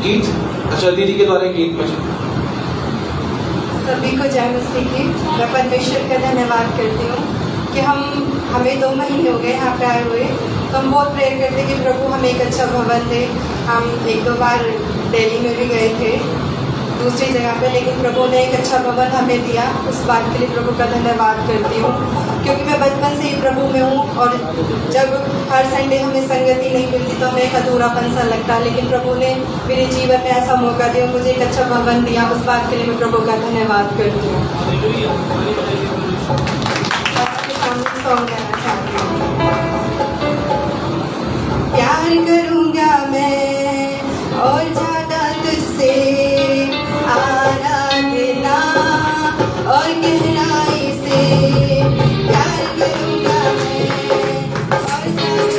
गीत, अच्छा दीदी के द्वारा गीत बजा। सभी को जय मसीह की। मैं परमेश्वर का धन्यवाद करती हूँ कि हमें 2 महीने हो गए यहाँ पे आए हुए। तो हम बहुत प्रेयर करते कि प्रभु हमें एक अच्छा भवन दे। हम 1-2 बार दिल्ली में भी गए थे, दूसरी जगह पे, लेकिन प्रभु ने एक अच्छा भवन हमें दिया। उस बात के लिए प्रभु का धन्यवाद करती हूँ, क्योंकि मैं बचपन से ही प्रभु में हूँ और जब हर संडे हमें संगति नहीं मिलती तो हमें एक अधूरापन सा लगता है, लेकिन प्रभु ने मेरे जीवन में ऐसा मौका दिया, मुझे एक अच्छा भवन दिया। उस बात के लिए मैं प्रभु का धन्यवाद करती हूँ। आपके सामने सॉन्ग गाना चाहती हूँ। प्यार करूँगा मैं और ज़्यादा तुझसे, आराधना और गहराई से। प्यार करूँगा मैं और ज़्यादा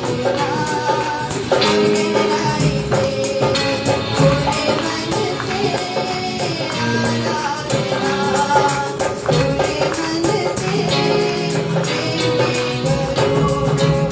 तुझसे, आराधना और गहराई से। पूरे मन से आराधना, पूरे मन से प्रेम करूँ।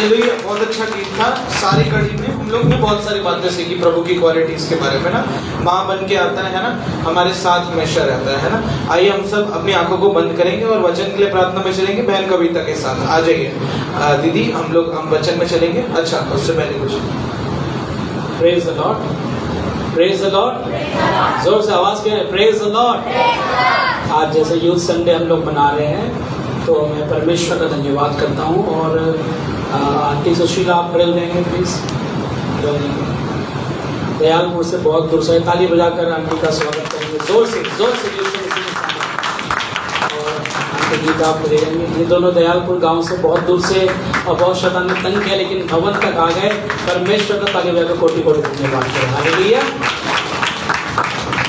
हालेलुया, बहुत अच्छा गीत था। सारी कड़ी में हम लोग ने बहुत सारी बातें सीखी प्रभु की क्वालिटीज के बारे में ना। माँ बन के आता है ना, हमारे साथ हमेशा रहता है ना। आइए हम सब अपनी आंखों को बंद करेंगे और वचन के लिए प्रार्थना में चलेंगे बहन कविता के साथ। आ जाइए दीदी, हम वचन में चलेंगे। अच्छा, उससे पहले कुछ praise the Lord, praise the Lord, जोर से आवाज के प्रेज द लॉर्ड। आज जैसे यूथ संडे हम लोग मना रहे हैं तो मैं परमेश्वर का धन्यवाद करता हूँ। और आंटी सुशीला आप खड़े हो जाएंगे प्लीज। दयालपुर से बहुत दूर से ताली बजाकर आंटी का स्वागत करेंगे जोर से और आंटी गीता आप खड़े रहेंगे। ये दोनों दयालपुर गांव से बहुत दूर से और बहुत शैतान ने तंग किया लेकिन भवन तक आ गए। परमेश्वर का ताली बजाकर कोटि कोटि धन्यवाद करें। हालेलुया।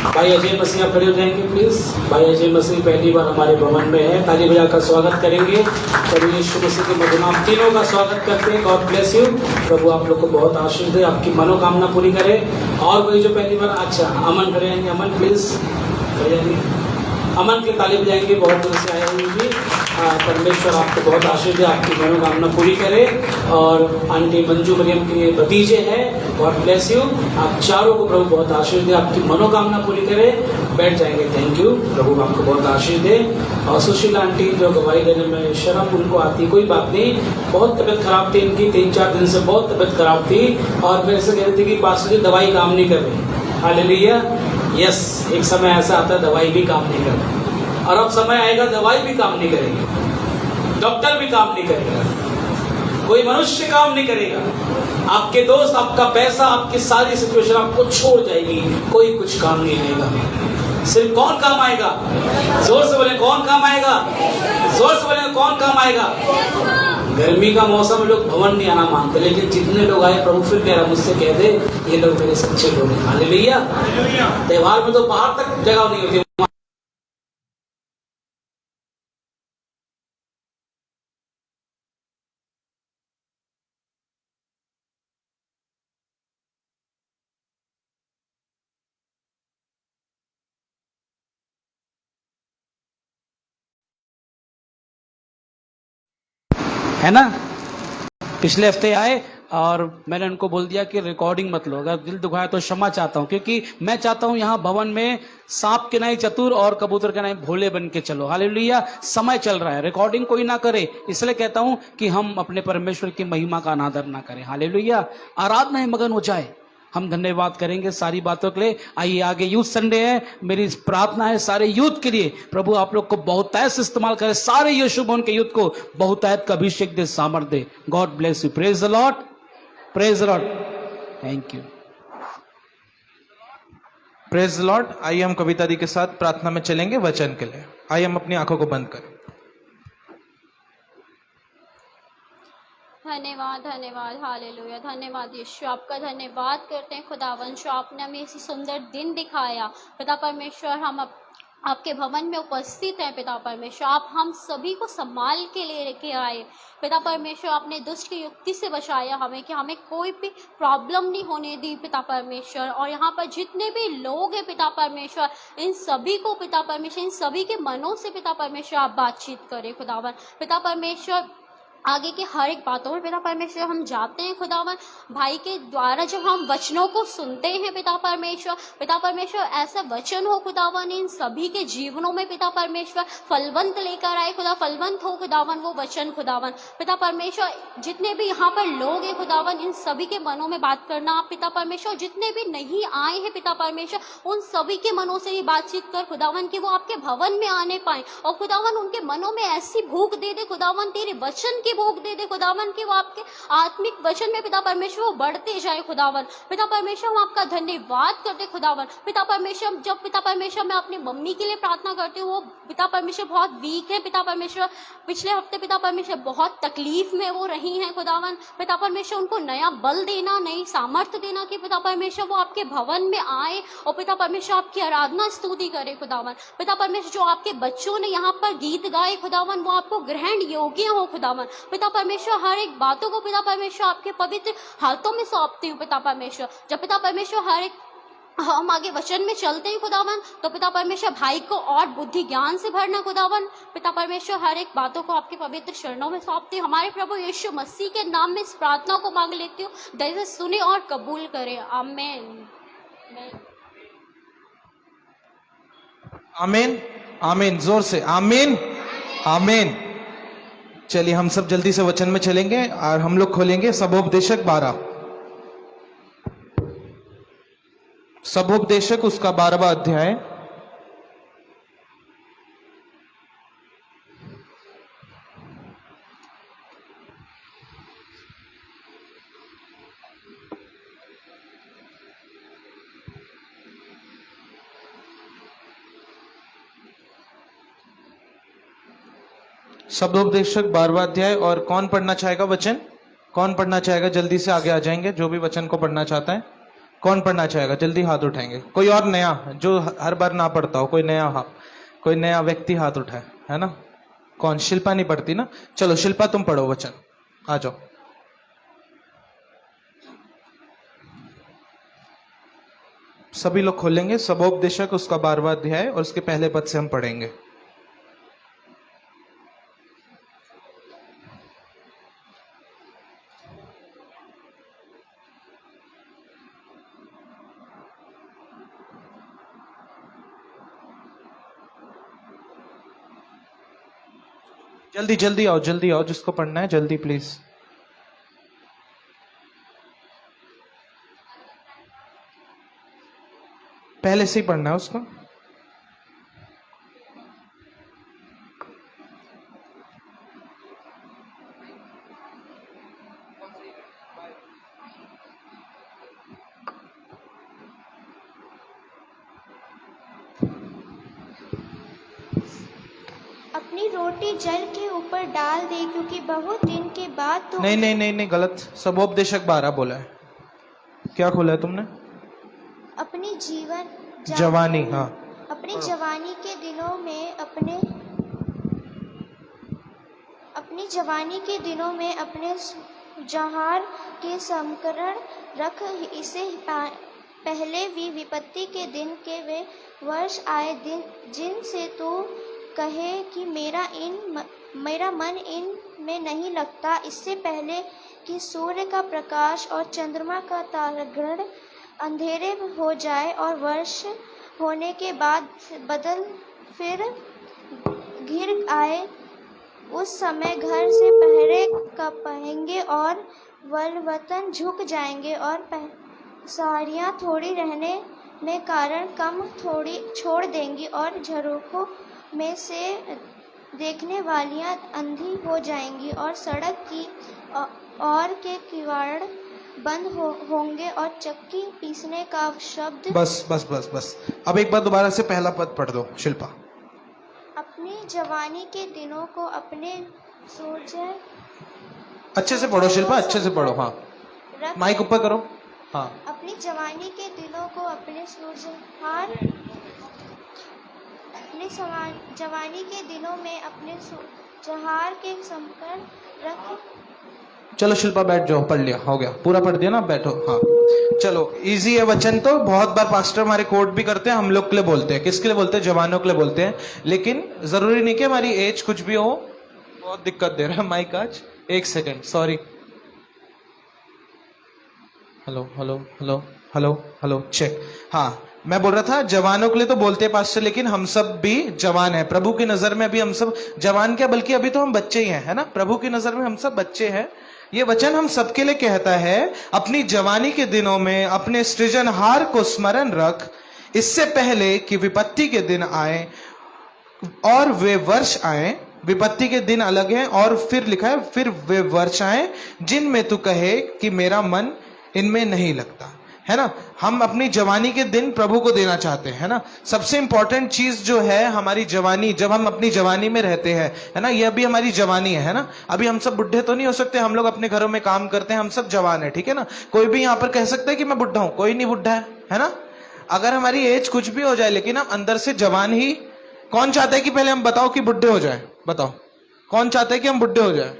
भाई अजय मसीह आप खड़े हो जाएंगे प्लीज। भाई अजय मसीह पहली बार हमारे भवन में है, ताली बजाकर स्वागत करेंगे। प्रभु यीशु मसीह के मधुर नाम तीनों का स्वागत करते हैं। God bless you. प्रभु आप लोग को बहुत आशीष दे, आपकी मनोकामना पूरी करे। और कोई जो पहली बार, अच्छा अमन खड़े आएंगे, अमन प्लीज खड़े आएंगे। अमन की ताली बजाएंगे, बहुत दूर से आए हुए भी। परमेश्वर आपको बहुत आशीष दे, आपकी मनोकामना पूरी करे। और आंटी मंजू मरियम के भतीजे हैं, गॉड ब्लेस यू। आप चारों को प्रभु बहुत आशीष दे, आपकी मनोकामना पूरी करे। बैठ जाएंगे, थैंक यू। प्रभु आपको बहुत आशीष दे। और सुशीला आंटी जो गवाही देने में शर्म उनको आती, कोई बात नहीं, बहुत तबीयत खराब थी इनकी, 3-4 दिन से बहुत तबीयत खराब थी और मेरे से कह रही थी कि पास्टर जी दवाई काम नहीं कर रही। हालेलुया। यस, एक समय ऐसा आता है दवाई भी काम नहीं करती और अब समय आएगा दवाई भी काम नहीं करेगी, डॉक्टर भी काम नहीं करेगा, कोई मनुष्य काम नहीं करेगा। आपके दोस्त, आपका पैसा, आपकी सारी सिचुएशन आपको छोड़ जाएगी, कोई कुछ काम नहीं आएगा। सिर्फ कौन काम आएगा? जोर से बोले कौन काम आएगा? जोर से बोले कौन काम आएगा? गर्मी का मौसम में लोग भवन नहीं आना मानते, लेकिन जितने लोग आए प्रभु फिर कह रहा मुझसे कह दे ये लोग मेरे सच्चे लोग हैं। हालेलुया। त्योहार में तो बाहर तक जगह नहीं होती। है ना, पिछले हफ्ते आए और मैंने उनको बोल दिया कि रिकॉर्डिंग मत लो, अगर दिल दुखाया तो क्षमा चाहता हूँ, क्योंकि मैं चाहता हूँ यहाँ भवन में सांप के नहीं चतुर और कबूतर के नहीं भोले बन के चलो। हालेलुया। समय चल रहा है, रिकॉर्डिंग कोई ना करे, इसलिए कहता हूँ कि हम अपने परमेश्वर की महिमा का अनादर ना करें। हालेलुया। आराधना में मगन हो जाए। हम धन्यवाद करेंगे सारी बातों के लिए। आइए आगे, यूथ संडे है, मेरी प्रार्थना है सारे यूथ के लिए, प्रभु आप लोग को बहुतायत से इस्तेमाल करे, सारे यीशु भवन के यूथ को बहुतायत का अभिषेक दे, सामर्थ दे। God bless you. Praise the Lord, praise the Lord, thank you. Praise the Lord. आइए हम कविता दी के साथ प्रार्थना में चलेंगे वचन के लिए। आइए हम अपनी आंखों को बंद करें। धन्यवाद, धन्यवाद, हालेलुया। धन्यवाद यीशु, आपका धन्यवाद करते हैं खुदावंश, आपने हमें इसी सुंदर दिन दिखाया। पिता परमेश्वर, हम आपके भवन में उपस्थित हैं। पिता परमेश्वर, आप हम सभी को संभाल के लिए लेके आए। पिता परमेश्वर, आपने दुष्ट की युक्ति से बचाया हमें, कि हमें कोई भी प्रॉब्लम नहीं होने दी पिता परमेश्वर। और यहाँ पर जितने भी लोग हैं पिता परमेश्वर, इन सभी को पिता परमेश्वर, इन सभी के मनों से पिता परमेश्वर आप बातचीत करें खुदावन। पिता परमेश्वर, आगे की हर एक बातों में पिता परमेश्वर हम जाते हैं खुदावन, भाई के द्वारा जब हम वचनों को सुनते हैं पिता परमेश्वर ऐसा वचन हो खुदावन इन सभी के जीवनों में पिता परमेश्वर फलवंत लेकर आए खुदा, फलवंत हो खुदावन वो वचन खुदावन। पिता परमेश्वर, जितने भी यहाँ पर लोग हैं खुदावन, इन सभी के मनों में बात करना आप पिता परमेश्वर, जितने भी नहीं आए हैं पिता परमेश्वर उन सभी के मनों से ही बातचीत कर खुदावन, कि वो आपके भवन में आने पाए। और खुदावन उनके मनों में ऐसी भूख दे दे खुदावन, तेरे वचन की भूख दे दे खुदावन, कि वो आपके आत्मिक वचन में पिता परमेश्वर वो बढ़ते जाए खुदावन। पिता परमेश्वर, हम आपका धन्यवाद करते खुदावन। पिता परमेश्वर, जब पिता परमेश्वर मैं अपनी मम्मी के लिए प्रार्थना करती हूँ, वो पिता परमेश्वर बहुत वीक है पिता परमेश्वर, पिछले हफ्ते पिता परमेश्वर बहुत तकलीफ में वो रही हैं खुदावन। पिता परमेश्वर, उनको नया बल देना, नई सामर्थ्य देना, कि पिता परमेश्वर वो आपके भवन में आए और पिता परमेश्वर आपकी आराधना स्तुति करे खुदावन। पिता परमेश्वर, जो आपके बच्चों ने यहाँ पर गीत गाए खुदावन, वो आपको ग्रहण योग्य हो खुदावन। पिता परमेश्वर, हर एक बातों को पिता परमेश्वर आपके पवित्र हाथों में सौंपती हूँ पिता परमेश्वर। जब पिता परमेश्वर हर एक हम आगे वचन में चलते हैं खुदावन, तो पिता परमेश्वर भाई को और बुद्धि ज्ञान से भरना खुदावन। पिता परमेश्वर हर एक बातों को आपके पवित्र चरणों में सौंपती हूँ। हमारे प्रभु यीशु मसीह के नाम में इस प्रार्थना को मांग लेती हूँ, दया से सुने और कबूल करें। आमीन। आमीन आमीन, जोर से आमीन आमीन। चलिए हम सब जल्दी से वचन में चलेंगे और हम लोग खोलेंगे सबोपदेशक 12, सबोपदेशक उसका 12वां अध्याय। शब्दोपदेशक 12वां अध्याय। और कौन पढ़ना चाहेगा वचन? कौन पढ़ना चाहेगा? जल्दी से आगे आ जाएंगे जो भी वचन को पढ़ना चाहता है। कौन पढ़ना चाहेगा? जल्दी हाथ उठाएंगे। कोई और नया जो हर बार ना पढ़ता हो, कोई नया व्यक्ति हाथ उठाए, है ना? कौन? शिल्पा नहीं पढ़ती ना? चलो शिल्पा तुम पढ़ो वचन, आ जाओ। सभी लोग खोलेंगे सबोपदेशक उसका 12वां अध्याय और उसके पहले पद से हम पढ़ेंगे। जल्दी जल्दी आओ, जिसको पढ़ना है जल्दी प्लीज। पहले से ही पढ़ना है उसको। अपनी रोटी जल के ऊपर डाल दे, क्योंकि बहुत दिन के बाद तो नहीं, गलत। सबोपदेशक 12 बोला है। क्या खोला है तुमने? अपनी जवानी। हाँ, अपनी जवानी के दिनों में अपने जहार के समकरण रख, इसे पहले भी विपत्ति के दिन के वे वर्ष आए जिनसे तू कहे कि मेरा मन इन में नहीं लगता। इससे पहले कि सूर्य का प्रकाश और चंद्रमा का तारागण अंधेरे हो जाए और वर्ष होने के बाद बदल फिर घिर आए, उस समय घर से पहरे कपेंगे और वलवतन झुक जाएंगे और साड़ियाँ थोड़ी रहने में कारण कम थोड़ी छोड़ देंगी और झरोखों में से देखने वालियां अंधी हो जाएंगी और सड़क की और के किवाड़ बंद होंगे और चक्की पीसने का शब्द। बस। अब एक बार दोबारा से पहला पद पढ़ दो शिल्पा। अपनी जवानी के दिनों को अपने सूरज। अच्छे से पढ़ो शिल्पा, अच्छे से पढ़ो। हाँ, माइक ऊपर करो। हाँ, अपनी जवानी के दिनों को अपने जवानी के दिनों में अपने जहार के समकरण रख। चलो शिल्पा बैठ जाओ, पढ़ लिया, हो गया, पूरा पढ़ दिया ना, बैठो। हाँ चलो, इजी है वचन। तो बहुत बार पास्टर हमारे कोट भी करते हैं, हम लोग के लिए बोलते हैं। किसके लिए बोलते हैं? जवानों के लिए बोलते हैं। लेकिन जरूरी नहीं कि हमारी एज कुछ भी हो। बहुत दिक्कत दे रहा है माइक आज, एक सेकेंड, सॉरी। Hello check. हाँ, मैं बोल रहा था जवानों के लिए तो बोलते हैं पास्टर, लेकिन हम सब भी जवान हैं प्रभु की नजर में। अभी हम सब जवान क्या, बल्कि अभी तो हम बच्चे ही हैं, है ना? प्रभु की नजर में हम सब बच्चे हैं। ये वचन हम सबके लिए कहता है, अपनी जवानी के दिनों में अपने सृजनहार को स्मरण रख, इससे पहले कि विपत्ति के दिन आए और वे वर्ष आए। विपत्ति के दिन अलग है, और फिर लिखा है फिर वे वर्ष आए जिनमें तू कहे कि मेरा मन इनमें नहीं लगता, है ना? हम अपनी जवानी के दिन प्रभु को देना चाहते हैं, है ना? सबसे इंपॉर्टेंट चीज जो है हमारी जवानी, जब हम अपनी जवानी में रहते हैं, है ना? ये अभी हमारी जवानी है ना? अभी हम सब बुढ़े तो नहीं हो सकते, हम लोग अपने घरों में काम करते हैं, हम सब जवान है, ठीक है ना? कोई भी यहाँ पर कह सकता है कि मैं बुढ़ा हूं, कोई नहीं बुढ़ा है ना? अगर हमारी एज कुछ भी हो जाए, लेकिन हम अंदर से जवान ही। कौन चाहता है कि पहले हम बताओ कि बुढ़े हो जाए? बताओ, कौन चाहता है कि हम बुढ़े हो जाए?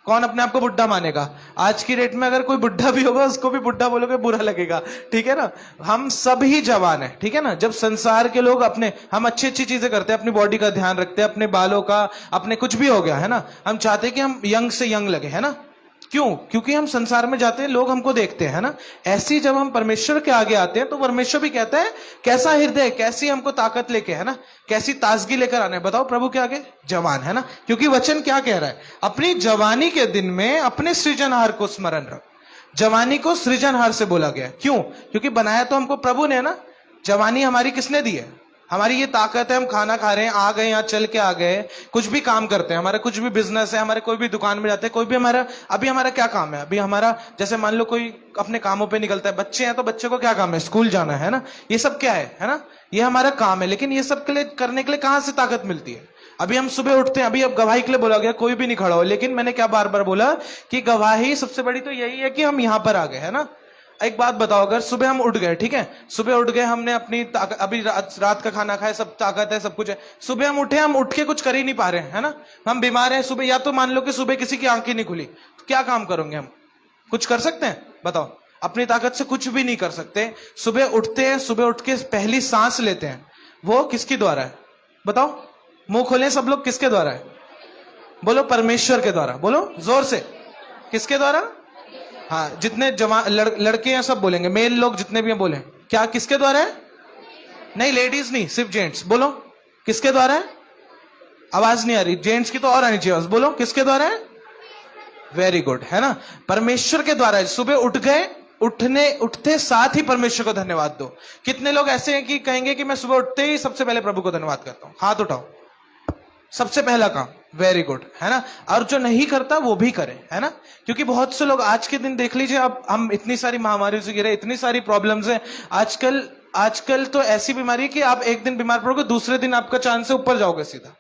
कौन अपने आप को बुढ़ा मानेगा? आज की डेट में अगर कोई बुढ़ा भी होगा उसको भी बुढ़ा बोलोगे बुरा लगेगा, ठीक है ना? हम सब ही जवान है, ठीक है ना? जब संसार के लोग हम अच्छी अच्छी चीजें करते हैं, अपनी बॉडी का ध्यान रखते हैं, अपने बालों का, अपने कुछ भी हो गया है ना, हम चाहते हैं कि हम यंग से यंग लगे, है ना? क्यों? क्योंकि हम संसार में जाते हैं, लोग हमको देखते हैं, है ना? ऐसी जब हम परमेश्वर के आगे आते हैं तो परमेश्वर भी कहता है कैसा हृदय, कैसी हमको ताकत लेके, है ना, कैसी ताजगी लेकर आना है। बताओ प्रभु के आगे जवान, है ना? क्योंकि वचन क्या कह रहा है? अपनी जवानी के दिन में अपने सृजनहार को स्मरण रख। जवानी को सृजनहार से बोला गया, क्यों? क्योंकि बनाया तो हमको प्रभु ने, ना? जवानी हमारी किसने दी है? हमारी ये ताकत है, हम खाना खा रहे हैं, आ गए यहाँ, चल के आ गए, कुछ भी काम करते हैं, हमारा कुछ भी बिजनेस है, हमारे कोई भी दुकान में जाते हैं, कोई भी अभी हमारा क्या काम है? अभी हमारा, जैसे मान लो कोई अपने कामों पे निकलता है, बच्चे हैं तो बच्चे को क्या काम है? स्कूल जाना है ना? ये सब क्या है ना? ये हमारा काम है। लेकिन ये सब के लिए, करने के लिए कहां से ताकत मिलती है? अभी हम सुबह उठते हैं, अभी अब गवाही के लिए बोला गया कोई भी नहीं खड़ा हो, लेकिन मैंने क्या बार बार बोला कि गवाही सबसे बड़ी तो यही है कि हम यहां पर आ गए, है ना? एक बात बताओ, अगर सुबह हम उठ गए, ठीक है, सुबह उठ गए, हमने अपनी अभी रात का खाना खाया, सब ताकत है, सब कुछ है, सुबह हम उठे, हम उठ के कुछ कर ही नहीं पा रहे हैं, है ना? हम बीमार हैं सुबह, या तो मान लो कि सुबह किसी की आंखें नहीं खुली, तो क्या काम करोगे? हम कुछ कर सकते हैं? बताओ। अपनी ताकत से कुछ भी नहीं कर सकते। सुबह उठते हैं, सुबह उठ के पहली सांस लेते हैं, वो किसके द्वारा है? बताओ, मुंह खोले सब लोग, किसके द्वारा है? बोलो, परमेश्वर के द्वारा। बोलो जोर से, किसके द्वारा? हाँ, जितने जवान लड़के हैं सब बोलेंगे, मेल लोग जितने भी हैं बोले, क्या किसके द्वारा है? नहीं, लेडीज नहीं, सिर्फ जेंट्स। बोलो किसके द्वारा है? आवाज नहीं आ रही, जेंट्स की तो और आनी चाहिए। बोलो किसके द्वारा है? वेरी गुड, है ना? परमेश्वर के द्वारा है। सुबह उठ गए, उठते साथ ही परमेश्वर को धन्यवाद दो। कितने लोग ऐसे हैं कि कहेंगे कि मैं सुबह उठते ही सबसे पहले प्रभु को धन्यवाद करता हूं? हाथ उठाओ, सबसे पहला काम। वेरी गुड, है ना? और जो नहीं करता वो भी करे, है ना? क्योंकि बहुत से लोग आज के दिन देख लीजिए, अब हम इतनी सारी महामारियों से घिरे, इतनी सारी प्रॉब्लम्स है आजकल तो ऐसी बीमारी है कि आप एक दिन बीमार पड़ोगे, दूसरे दिन आपका चांस से ऊपर जाओगे सीधा,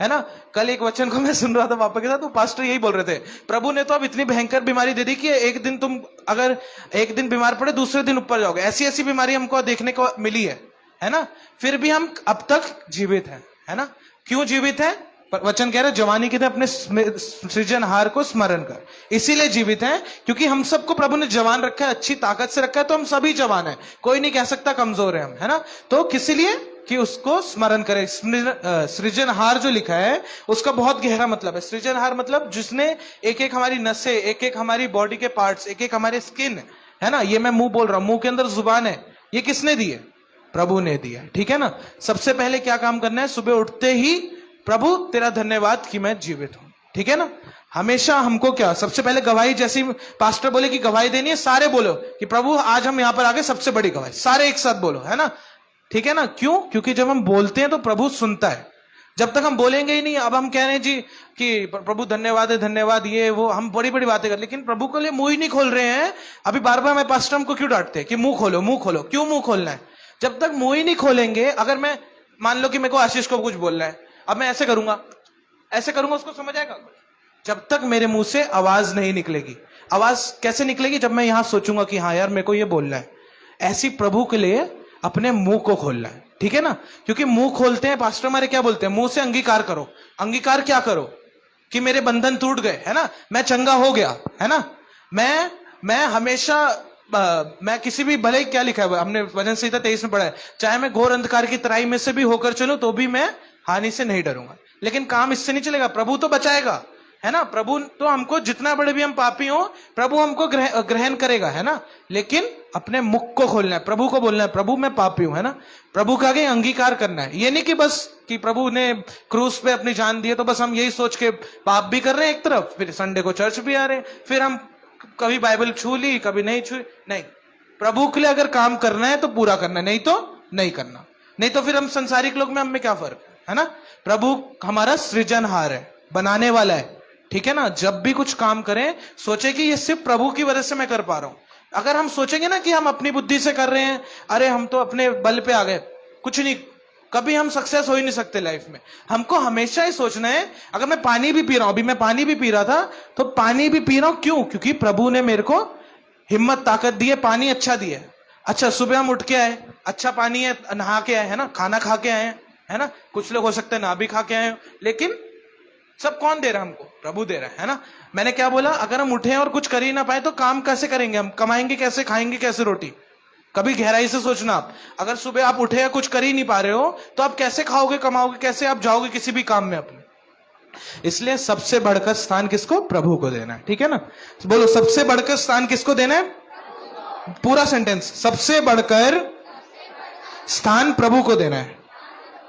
है ना? कल एक वचन को मैं सुन रहा था पापा के साथ, तो पास्टर यही बोल रहे थे, प्रभु ने तो अब इतनी भयंकर बीमारी दे दी कि एक दिन तुम अगर एक दिन बीमार पड़े, दूसरे दिन ऊपर जाओगे। ऐसी ऐसी बीमारी हमको देखने को मिली है ना? फिर भी हम अब तक जीवित हैं, है ना? क्यों जीवित है? वचन कह रहे जवानी के दिन अपने सृजनहार को स्मरण कर, इसीलिए जीवित हैं, क्योंकि हम सबको प्रभु ने जवान रखा है, अच्छी ताकत से रखा है, तो हम सभी जवान हैं, कोई नहीं कह सकता कमजोर है हम, है ना? तो किसी लिए कि उसको स्मरण करें। सृजनहार जो लिखा है उसका बहुत गहरा मतलब है। सृजनहार मतलब जिसने एक एक हमारी नसें, एक एक हमारी बॉडी के पार्ट्स, एक एक हमारे स्किन, है ना? ये मैं मुंह बोल रहा हूं, मुंह के अंदर जुबान है, ये किसने दी है? प्रभु ने दिया, ठीक है ना? सबसे पहले क्या काम करना है? सुबह उठते ही प्रभु तेरा धन्यवाद कि मैं जीवित हूं, ठीक है ना? हमेशा हमको क्या, सबसे पहले गवाही, जैसी पास्टर बोले कि गवाही देनी है, सारे बोलो कि प्रभु आज हम यहां पर आगे, सबसे बड़ी गवाही, सारे एक साथ बोलो, है ना? ठीक है ना? क्यों? क्योंकि जब हम बोलते हैं तो प्रभु सुनता है। जब तक हम बोलेंगे ही नहीं, अब हम कह रहे हैं जी कि प्रभु धन्यवाद है, धन्यवाद, ये वो, हम बड़ी बड़ी बातें कर, लेकिन प्रभु के लिए मुंह ही नहीं खोल रहे हैं। अभी बार बार मैं पास्टर हमको क्यों डांटते हैं कि मुंह खोलो, मुंह खोलो? क्यों मुंह खोलना है? जब तक मुंह ही नहीं खोलेंगे, अगर मैं मान लो कि मेरे को आशीष को कुछ बोलना है, अब मैं ऐसे करूंगा, उसको समझ आएगा? जब तक मेरे मुंह से आवाज नहीं निकलेगी। आवाज कैसे निकलेगी? जब मैं यहां सोचूंगा कि हाँ यार मेरे को ये बोलना है। ऐसी प्रभु के लिए अपने मुंह को खोलना है, ठीक है ना? क्योंकि मुंह खोलते हैं, पास्टर हमारे क्या बोलते हैं? मुंह से अंगीकार करो। अंगीकार क्या करो? कि मेरे बंधन टूट गए, है ना? मैं चंगा हो गया, है ना? मैं हमेशा मैं किसी भी, भले ही क्या लिखा है, हमने वचन संहिता 23 में पढ़ा है, चाहे मैं घोर अंधकार की तराई में से भी होकर चलूं तो भी मैं हानि से नहीं डरूंगा। लेकिन काम इससे नहीं चलेगा, प्रभु तो बचाएगा, है ना? प्रभु तो हमको, जितना बड़े भी हम पापी हो, प्रभु हमको ग्रहण करेगा, है ना? लेकिन अपने मुख को खोलना है, प्रभु को बोलना है प्रभु मैं पापी हूं, है ना? प्रभु का आगे अंगीकार करना है। ये नहीं कि बस कि प्रभु ने क्रूस पे अपनी जान दी है तो बस हम यही सोच के पाप भी कर रहे हैं एक तरफ, फिर संडे को चर्च भी आ रहे हैं, फिर हम कभी बाइबल छू ली, कभी नहीं छू। नहीं, प्रभु के लिए अगर काम करना है तो पूरा करना है, नहीं तो नहीं करना। नहीं तो फिर हम संसारिक लोग में हमें क्या फर्क है ना? प्रभु हमारा सृजनहार है, बनाने वाला है, ठीक है ना? जब भी कुछ काम करें सोचे कि ये सिर्फ प्रभु की वजह से मैं कर पा रहा हूं। अगर हम सोचेंगे ना कि हम अपनी बुद्धि से कर रहे हैं, अरे हम तो अपने बल पे आ गए, कुछ नहीं, कभी हम सक्सेस हो ही नहीं सकते लाइफ में। हमको हमेशा ही सोचना है, अगर मैं पानी भी पी रहा हूं, अभी मैं पानी भी पी रहा था, तो पानी भी पी रहा हूं क्यों? क्योंकि प्रभु ने मेरे को हिम्मत, ताकत दी है, पानी अच्छा दिया है। अच्छा, सुबह हम उठ के आए, अच्छा पानी है, नहा के आए, है ना? खाना खा के आए, है ना? कुछ लोग हो सकते हैं ना भी खा के आए, लेकिन सब कौन दे रहा है हमको? प्रभु दे रहा है ना। मैंने क्या बोला? अगर हम उठे और कुछ कर ही ना पाए तो काम कैसे करेंगे? हम कमाएंगे कैसे, खाएंगे कैसे रोटी? कभी गहराई से सोचना आप। अगर सुबह आप उठे या कुछ कर ही नहीं पा रहे हो तो आप कैसे खाओगे, कमाओगे कैसे, आप जाओगे किसी भी काम में अपने? इसलिए सबसे बढ़कर स्थान किसको? प्रभु को देना है। ठीक है ना? बोलो, सबसे बढ़कर स्थान किसको देना है? पूरा सेंटेंस, सबसे बढ़कर स्थान प्रभु को देना है।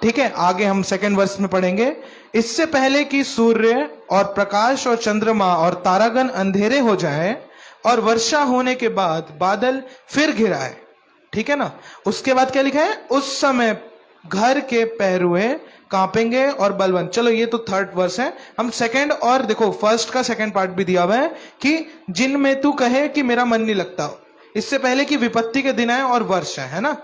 ठीक है, आगे हम सेकंड वर्स में पढ़ेंगे। इससे पहले कि सूर्य और प्रकाश और चंद्रमा और तारागण अंधेरे हो जाए और वर्षा होने के बाद बादल फिर घिराए। ठीक है ना? उसके बाद क्या लिखा है? उस समय घर के पहरुए कांपेंगे और बलवंत। चलो ये तो थर्ड वर्स है। हम सेकंड और देखो, फर्स्ट का सेकंड पार्ट भी दिया हुआ है कि जिनमें तू कहे कि मेरा मन नहीं लगता। इससे पहले कि विपत्ति के दिन आए और वर्ष है ना?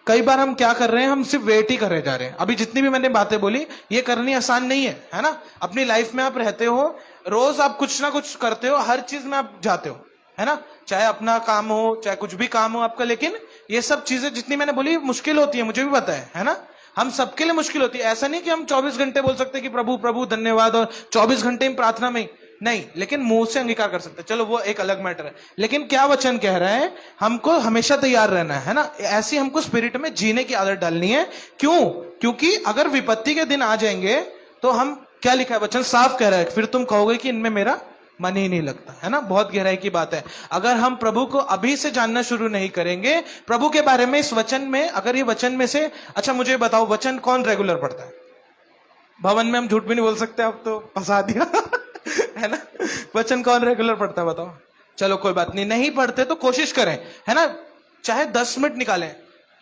कई बार हम क्या कर रहे हैं? हम सिर्फ वेट ही करे जा रहे हैं। अभी जितनी भी मैंने बातें बोली ये करनी आसान नहीं है ना? अपनी लाइफ में आप रहते हो, रोज आप कुछ ना कुछ करते हो, हर चीज में आप जाते हो, है ना? चाहे अपना काम हो, चाहे कुछ भी काम हो आपका, लेकिन ये सब चीजें जितनी मैंने बोली मुश्किल होती है, मुझे भी पता है ना? हम सबके लिए मुश्किल होती है। ऐसा नहीं कि हम 24 घंटे बोल सकते कि प्रभु प्रभु धन्यवाद और 24 घंटे में प्रार्थना में नहीं, लेकिन मुंह से अंगीकार कर सकते। चलो वो एक अलग मैटर है। लेकिन क्या वचन कह रहा है? हमको हमेशा तैयार रहना है ना? ऐसी हमको स्पिरिट में जीने की आदत डालनी है। क्यों? क्योंकि अगर विपत्ति के दिन आ जाएंगे तो हम, क्या लिखा है वचन साफ कह रहा है, फिर तुम कहोगे कि इनमें मेरा मन ही नहीं लगता, है ना? बहुत गहराई की बात है। अगर हम प्रभु को अभी से जानना शुरू नहीं करेंगे प्रभु के बारे में, इस वचन में, अगर ये वचन में से, अच्छा मुझे बताओ, वचन कौन रेगुलर पढ़ता है? भवन में हम झूठ भी नहीं बोल सकते, अब तो फंसा दिया है ना? वचन कौन रेगुलर पढ़ता है बताओ? चलो कोई बात नहीं पढ़ते तो कोशिश करें, है ना? चाहे 10 मिनट निकालें,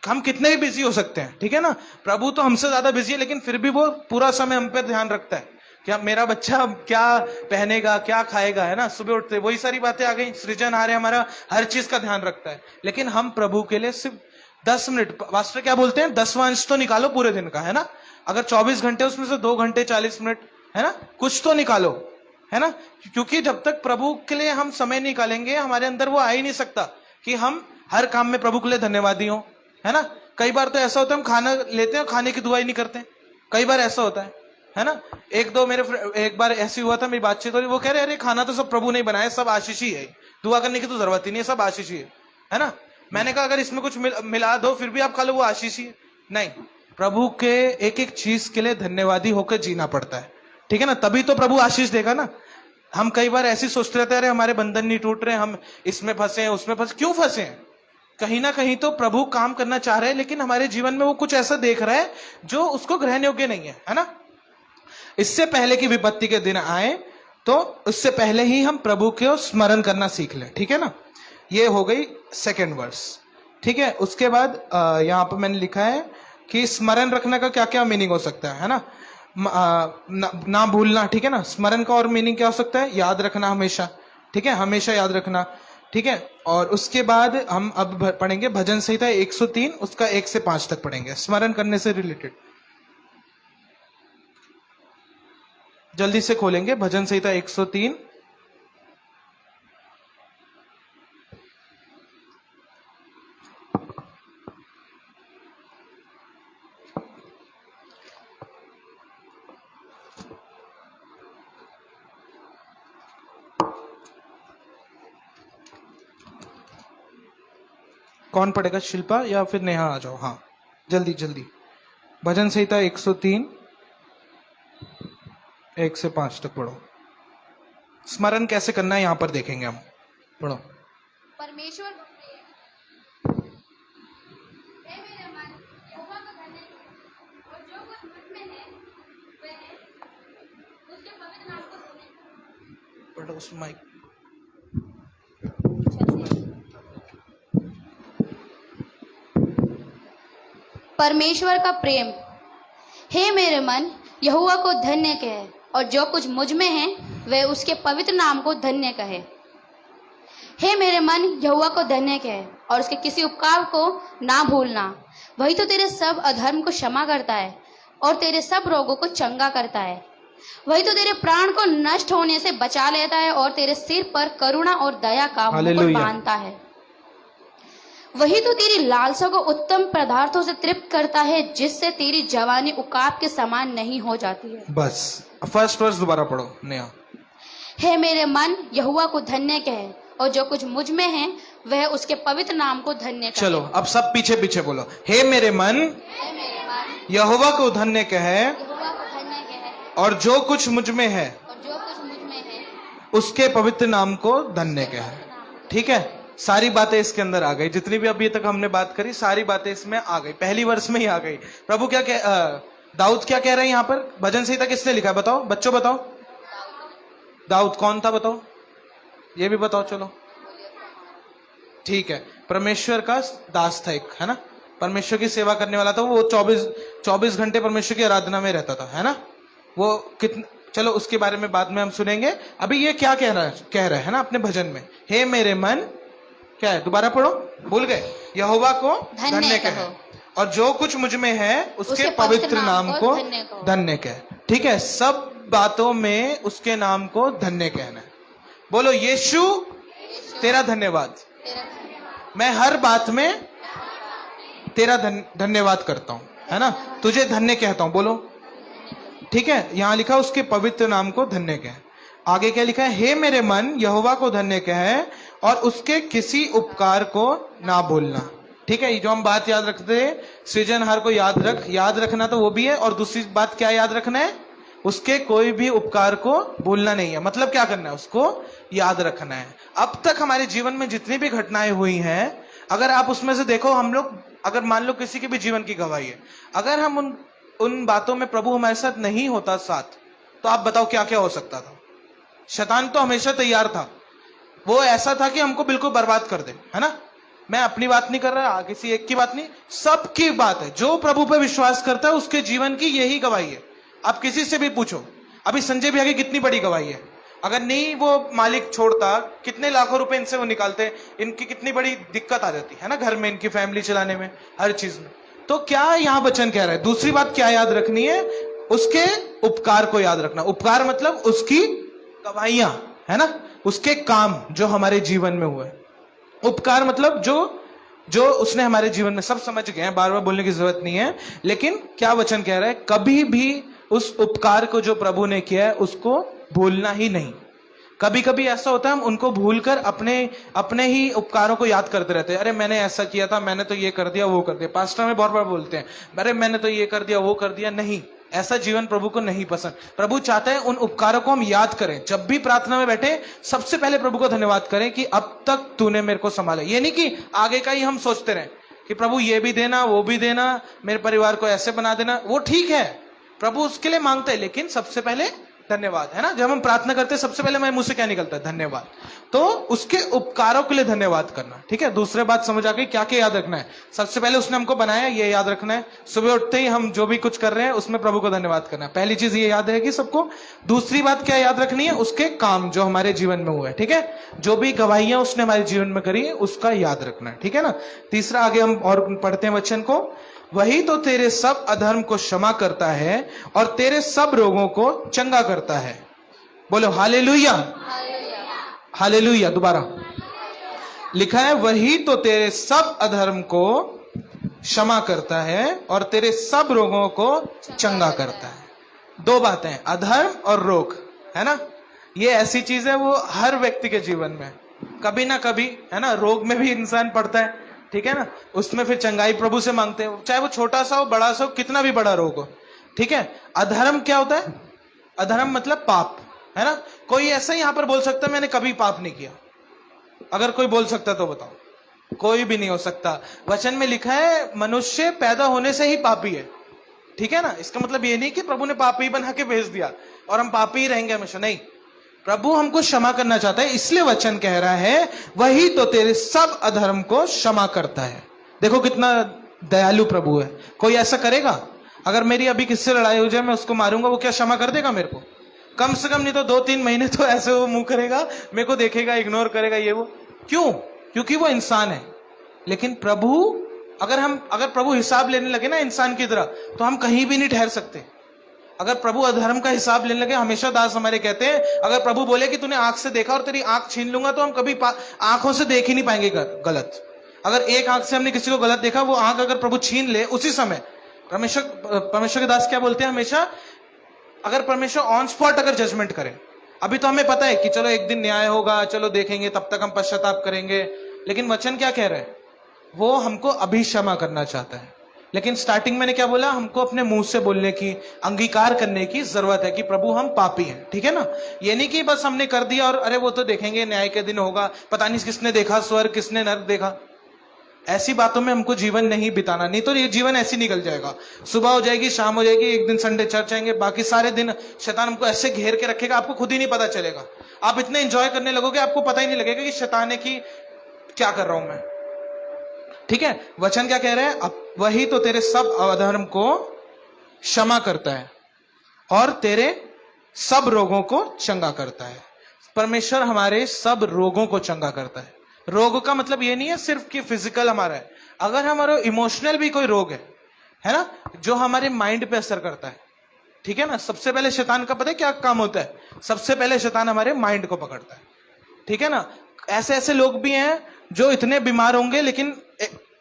हम कितने ही बिजी हो सकते हैं। ठीक है ना? प्रभु तो हमसे ज्यादा बिजी है, लेकिन फिर भी वो पूरा समय हम पे ध्यान रखता है। क्या मेरा बच्चा क्या पहनेगा, क्या खाएगा, है ना? सुबह उठते वही सारी बातें आ गई। सृजनहार है हमारा, हर चीज का ध्यान रखता है। लेकिन हम प्रभु के लिए सिर्फ 10 मिनट, मास्टर क्या बोलते हैं, 10वां अंश तो निकालो पूरे दिन का, है ना? अगर 24 घंटे उसमें से 2 घंटे 40 मिनट, है ना, कुछ तो निकालो, है ना? क्योंकि जब तक प्रभु के लिए हम समय निकालेंगे, हमारे अंदर वो आ ही नहीं सकता कि हम हर काम में प्रभु के लिए धन्यवादी हो, है ना? कई बार तो ऐसा होता है हम खाना लेते हैं, खाने की दुआ ही नहीं करते। कई बार ऐसा होता है ना? एक बार ऐसी हुआ था, मेरी बातचीत हो रही, वो कह रहे अरे खाना तो सब प्रभु ने बनाया, सब आशीष ही है, दुआ करने की तो जरूरत ही नहीं है, सब आशीष ही है ना? मैंने कहा अगर इसमें कुछ मिला दो फिर भी आप खा लो, वो आशीष ही है। नहीं, प्रभु के एक एक चीज के लिए धन्यवादी होकर जीना पड़ता है। ठीक है ना? तभी तो प्रभु आशीष देगा ना। हम कई बार ऐसी सोचते रहते हैं अरे हमारे बंधन नहीं टूट रहे, हम इसमें फंसे हैं, उसमें फंसे। क्यों फंसे हैं? कहीं ना कहीं तो प्रभु काम करना चाह रहे हैं, लेकिन हमारे जीवन में वो कुछ ऐसा देख रहा है जो उसको ग्रहण योग्य नहीं है ना? इससे पहले कि विपत्ति के दिन आए, तो उससे पहले ही हम प्रभु को स्मरण करना सीख लें। ठीक है ना? ये हो गई सेकेंड वर्स। ठीक है? उसके बाद यहां पर मैंने लिखा है कि स्मरण रखने का क्या क्या मीनिंग हो सकता है ना? ना भूलना। ठीक है ना? स्मरण का और मीनिंग क्या हो सकता है? याद रखना हमेशा। ठीक है? हमेशा याद रखना। ठीक है? और उसके बाद हम अब पढ़ेंगे भजन संहिता 103, उसका 1 से 5 तक पढ़ेंगे, स्मरण करने से रिलेटेड। जल्दी से खोलेंगे भजन संहिता 103। कौन पढ़ेगा? शिल्पा या फिर नेहा आ जाओ। हाँ जल्दी जल्दी। भजन संहिता 103 1 से 5 तक पढ़ो। स्मरण कैसे करना है यहां पर देखेंगे हम। पढ़ो। परमेश्वर पढ़ो उस माइक। परमेश्वर का प्रेम। हे मेरे मन, यहोवा को धन्य कहे, और जो कुछ मुझ में है वह उसके पवित्र नाम को धन्य कहे। हे मेरे मन, यहोवा को धन्य कहे और उसके किसी उपकार को ना भूलना। वही तो तेरे सब अधर्म को क्षमा करता है और तेरे सब रोगों को चंगा करता है। वही तो तेरे प्राण को नष्ट होने से बचा लेता है और तेरे सिर पर करुणा और दया का मुकुट बांधता है। वही तो तेरी लालसा को उत्तम पदार्थों से तृप्त करता है, जिससे तेरी जवानी उकाब के समान नहीं हो जाती है। बस फर्स्ट वर्स दोबारा पढ़ो नेहा। हे मेरे मन, यहोवा को धन्य कह, और जो कुछ मुझ में है वह उसके पवित्र नाम को धन्य कहे। चलो अब सब पीछे पीछे बोलो। हे मेरे मन, हे मेरे मन, यहोवा को धन्य कहे, यहोवा को धन्य कह, और जो कुछ मुझ में है और जो कुछ मुझ में है उसके पवित्र नाम को धन्य कहे। ठीक है, सारी बातें इसके अंदर आ गई, जितनी भी अभी तक हमने बात करी सारी बातें इसमें आ गई, पहली वर्ष में ही आ गई। प्रभु क्या कह दाऊद क्या कह रहे हैं यहाँ पर? भजन संहिता किसने लिखा है बताओ, बच्चों बताओ। दाऊद कौन था बताओ, ये भी बताओ। चलो ठीक है, परमेश्वर का दास था एक, है ना, परमेश्वर की सेवा करने वाला था वो। 24 घंटे परमेश्वर की आराधना में रहता था, है ना। वो कितने, चलो उसके बारे में बाद में हम सुनेंगे। अभी ये क्या कह रहा है ना अपने भजन में, हे मेरे मन, क्या है दोबारा पढ़ो, भूल गए, यहोवा को धन्य कहो, और जो कुछ मुझ में है उसके पवित्र नाम को धन्य कह। ठीक है, सब बातों में उसके नाम को धन्य कहना है। बोलो यीशु तेरा धन्यवाद, मैं हर बात में तेरा धन्यवाद करता हूं, है ना, तुझे धन्य कहता हूं। बोलो ठीक है, यहां लिखा उसके पवित्र नाम को धन्य कह। आगे क्या लिखा है, हे मेरे मन, यहोवा को धन्य कह, और उसके किसी उपकार को ना भूलना। ठीक है, ये जो हम बात याद रखते हैं, सृजनहार को याद रखना तो वो भी है, और दूसरी बात क्या याद रखना है, उसके कोई भी उपकार को भूलना नहीं है। मतलब क्या करना है, उसको याद रखना है। अब तक हमारे जीवन में जितनी भी घटनाएं हुई हैं, अगर आप उसमें से देखो, हम लोग अगर मान लो किसी के भी जीवन की गवाही है, अगर हम उन बातों में प्रभु हमारे साथ नहीं होता साथ, तो आप बताओ क्या क्या हो सकता था। शैतान तो हमेशा तैयार था, वो ऐसा था कि हमको बिल्कुल बर्बाद कर दे, है ना। मैं अपनी बात नहीं कर रहा, किसी एक की बात नहीं, सबकी बात है। जो प्रभु पे विश्वास करता है उसके जीवन की यही गवाही है। आप किसी से भी पूछो, अभी संजय भैया की कितनी बड़ी गवाही है। अगर नहीं वो मालिक छोड़ता, कितने लाखों रुपए इनसे वो निकालते, इनकी कितनी बड़ी दिक्कत आ जाती है ना घर में, इनकी फैमिली चलाने में, हर चीज में। तो क्या यहाँ वचन कह रहा है, दूसरी बात क्या याद रखनी है, उसके उपकार को याद रखना। उपकार मतलब उसकी गवाहियां, है ना, उसके काम जो हमारे जीवन में हुए। उपकार मतलब जो उसने हमारे जीवन में, सब समझ गए हैं, बार बार बोलने की जरूरत नहीं है। लेकिन क्या वचन कह रहा है, कभी भी उस उपकार को जो प्रभु ने किया है उसको भूलना ही नहीं। कभी कभी ऐसा होता है हम उनको भूलकर अपने ही उपकारों को याद करते रहते हैं। अरे मैंने ऐसा किया था, मैंने तो ये कर दिया, वो कर दिया। पास्टर में बहुत बार बोलते हैं, अरे मैंने तो ये कर दिया, वो कर दिया। नहीं, ऐसा जीवन प्रभु को नहीं पसंद। प्रभु चाहते हैं उन उपकारों को हम याद करें। जब भी प्रार्थना में बैठे, सबसे पहले प्रभु को धन्यवाद करें कि अब तक तूने मेरे को संभाला। ये नहीं कि आगे का ही हम सोचते रहे कि प्रभु ये भी देना, वो भी देना, मेरे परिवार को ऐसे बना देना। वो ठीक है, प्रभु उसके लिए मांगते हैं, लेकिन सबसे पहले धन्यवाद, है ना। जब हम प्रार्थना करते हैं सबसे पहले हमारे मुंह से क्या निकलता है, धन्यवाद। तो उसके उपकारों के लिए धन्यवाद करना। ठीक है, दूसरे बात समझ आ गई, क्या क्या याद रखना है। सबसे पहले उसने हमको बनाया, ये याद रखना है। सुबह उठते ही हम जो भी कुछ कर रहे हैं उसमें प्रभु को धन्यवाद करना है। पहली चीज ये याद रहेगी सबको। दूसरी बात क्या याद रखनी है, उसके काम जो हमारे जीवन में हुए। ठीक है, जो भी गवाहियां उसने हमारे जीवन में करी उसका याद रखना है। ठीक है ना। तीसरा, आगे हम और पढ़ते हैं वचन को, वही तो तेरे सब अधर्म को क्षमा करता है और तेरे सब रोगों को चंगा करता है। बोलो हालेलुया, हालेलुया। दोबारा लिखा है, वही तो तेरे सब अधर्म को क्षमा करता है और तेरे सब रोगों को चंगा करता है। दो बातें, अधर्म और रोग, है ना। ये ऐसी चीज है वो हर व्यक्ति के जीवन में कभी ना कभी, है ना, रोग में भी इंसान पड़ता है। ठीक है ना, उसमें फिर चंगाई प्रभु से मांगते हैं, चाहे वो छोटा सा हो, बड़ा सा हो, कितना भी बड़ा रोग हो। ठीक है। अधर्म क्या होता है, अधर्म मतलब पाप, है ना। कोई ऐसा यहां पर बोल सकता है मैंने कभी पाप नहीं किया? अगर कोई बोल सकता तो बताओ। कोई भी नहीं हो सकता। वचन में लिखा है मनुष्य पैदा होने से ही पापी है। ठीक है ना। इसका मतलब ये नहीं कि प्रभु ने पापी बना के भेज दिया और हम पापी ही रहेंगे हमेशा, नहीं। प्रभु हमको क्षमा करना चाहता है, इसलिए वचन कह रहा है वही तो तेरे सब अधर्म को क्षमा करता है। देखो कितना दयालु प्रभु है। कोई ऐसा करेगा? अगर मेरी अभी किससे लड़ाई हो जाए, मैं उसको मारूंगा, वो क्या क्षमा कर देगा मेरे को? कम से कम नहीं तो 2-3 महीने तो ऐसे वो मुंह करेगा, मेरे को देखेगा, इग्नोर करेगा, ये वो। क्यों? क्योंकि वो इंसान है। लेकिन प्रभु, अगर प्रभु हिसाब लेने लगे ना इंसान की तरह, तो हम कहीं भी नहीं ठहर सकते। अगर प्रभु अधर्म का हिसाब लेने लगे, हमेशा दास हमारे कहते हैं, अगर प्रभु बोले कि तूने आंख से देखा और तेरी आंख छीन लूंगा, तो हम कभी आंखों से देख ही नहीं पाएंगे गलत। अगर एक आंख से हमने किसी को गलत देखा, वो आंख अगर प्रभु छीन ले उसी समय, परमेश्वर के दास क्या बोलते हैं हमेशा, अगर परमेश्वर ऑन स्पॉट अगर जजमेंट करे, अभी तो हमें पता है कि चलो एक दिन न्याय होगा, चलो देखेंगे, तब तक हम पश्चाताप करेंगे, लेकिन वचन क्या कह रहे हैं, वो हमको अभी क्षमा करना चाहता है। लेकिन स्टार्टिंग मैंने क्या बोला, हमको अपने मुंह से बोलने की, अंगीकार करने की जरूरत है कि प्रभु हम पापी हैं, ठीक है ना। ये नहीं कि बस हमने कर दिया और अरे वो तो देखेंगे, न्याय के दिन होगा, पता नहीं किसने देखा स्वर्ग, किसने नरक देखा। ऐसी बातों में हमको जीवन नहीं बिताना, नहीं तो ये जीवन ऐसे निकल जाएगा। सुबह हो जाएगी, शाम हो जाएगी, एक दिन संडे चर्च आएंगे, बाकी सारे दिन शैतान हमको ऐसे घेर के रखेगा, आपको खुद ही नहीं पता चलेगा। आप इतने एंजॉय करने लगोगे, आपको पता ही नहीं लगेगा कि शैतान है कि क्या कर रहा हूं मैं, ठीक है। वचन क्या कह रहे हैं, अब वही तो तेरे सब अधर्म को क्षमा करता है और तेरे सब रोगों को चंगा करता है। परमेश्वर हमारे सब रोगों को चंगा करता है। रोग का मतलब ये नहीं है सिर्फ कि फिजिकल हमारा है, अगर हमारा इमोशनल भी कोई रोग है ना, जो हमारे माइंड पे असर करता है, ठीक है ना। सबसे पहले शैतान का पता है क्या काम होता है, सबसे पहले शैतान हमारे माइंड को पकड़ता है, ठीक है ना। ऐसे ऐसे लोग भी हैं जो इतने बीमार होंगे, लेकिन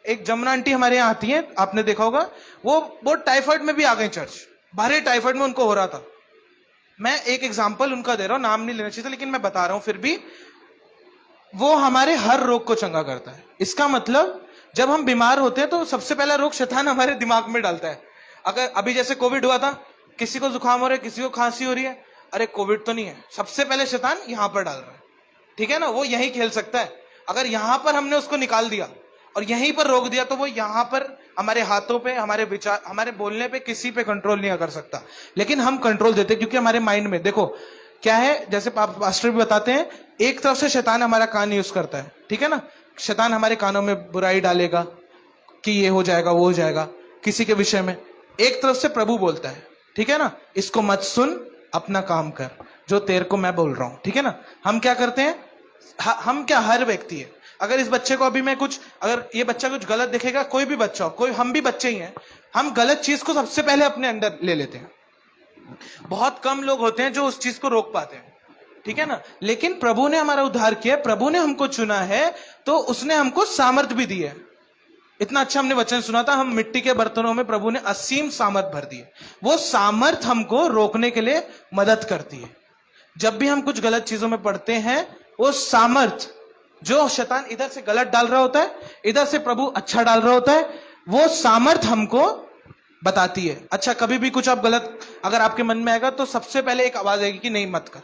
एक जमुना आंटी हमारे यहाँ आती है, आपने देखा होगा, वो टाइफाइड में भी आ गए चर्च, भारी टाइफाइड में उनको हो रहा था। मैं एक एग्जांपल उनका दे रहा हूं, नाम नहीं लेना चाहिए था, लेकिन मैं बता रहा हूं फिर भी, वो हमारे हर रोग को चंगा करता है। इसका मतलब जब हम बीमार होते हैं तो सबसे पहला रोग शैतान हमारे दिमाग में डालता है। अगर अभी जैसे कोविड हुआ था, किसी को जुकाम हो रहा है, किसी को खांसी हो रही है, अरे कोविड तो नहीं है, सबसे पहले शैतान यहां पर डाल रहा है, ठीक है ना। वो यही खेल सकता है। अगर यहां पर हमने उसको निकाल दिया और यहीं पर रोक दिया, तो वो यहां पर हमारे हाथों पे, हमारे विचार, हमारे बोलने पे, किसी पे कंट्रोल नहीं कर सकता। लेकिन हम कंट्रोल देते, क्योंकि हमारे माइंड में देखो क्या है, जैसे पास्टर भी बताते हैं, एक तरफ से शैतान हमारा कान यूज करता है, ठीक है ना। शैतान हमारे कानों में बुराई डालेगा कि ये हो जाएगा, वो हो जाएगा किसी के विषय में। एक तरफ से प्रभु बोलता है, ठीक है ना, इसको मत सुन, अपना काम कर, जो तेरे को मैं बोल रहा हूं, ठीक है ना। हम क्या करते हैं, हम क्या, हर व्यक्ति है, अगर इस बच्चे को अभी मैं कुछ, अगर ये बच्चा कुछ गलत देखेगा, कोई भी बच्चा हो, कोई, हम भी बच्चे ही हैं, हम गलत चीज को सबसे पहले अपने अंदर ले लेते हैं। बहुत कम लोग होते हैं जो उस चीज को रोक पाते हैं, ठीक है ना। लेकिन प्रभु ने हमारा उद्धार किया, प्रभु ने हमको चुना है, तो उसने हमको सामर्थ भी दी है। इतना अच्छा हमने वचन सुना था, हम मिट्टी के बर्तनों में प्रभु ने असीम सामर्थ भर दी है। वो सामर्थ हमको रोकने के लिए मदद करती है। जब भी हम कुछ गलत चीजों में पड़ते हैं, वो सामर्थ जो शैतान इधर से गलत डाल रहा होता है, इधर से प्रभु अच्छा डाल रहा होता है, वो सामर्थ हमको बताती है। अच्छा, कभी भी कुछ आप गलत अगर आपके मन में आएगा, तो सबसे पहले एक आवाज आएगी कि नहीं मत कर।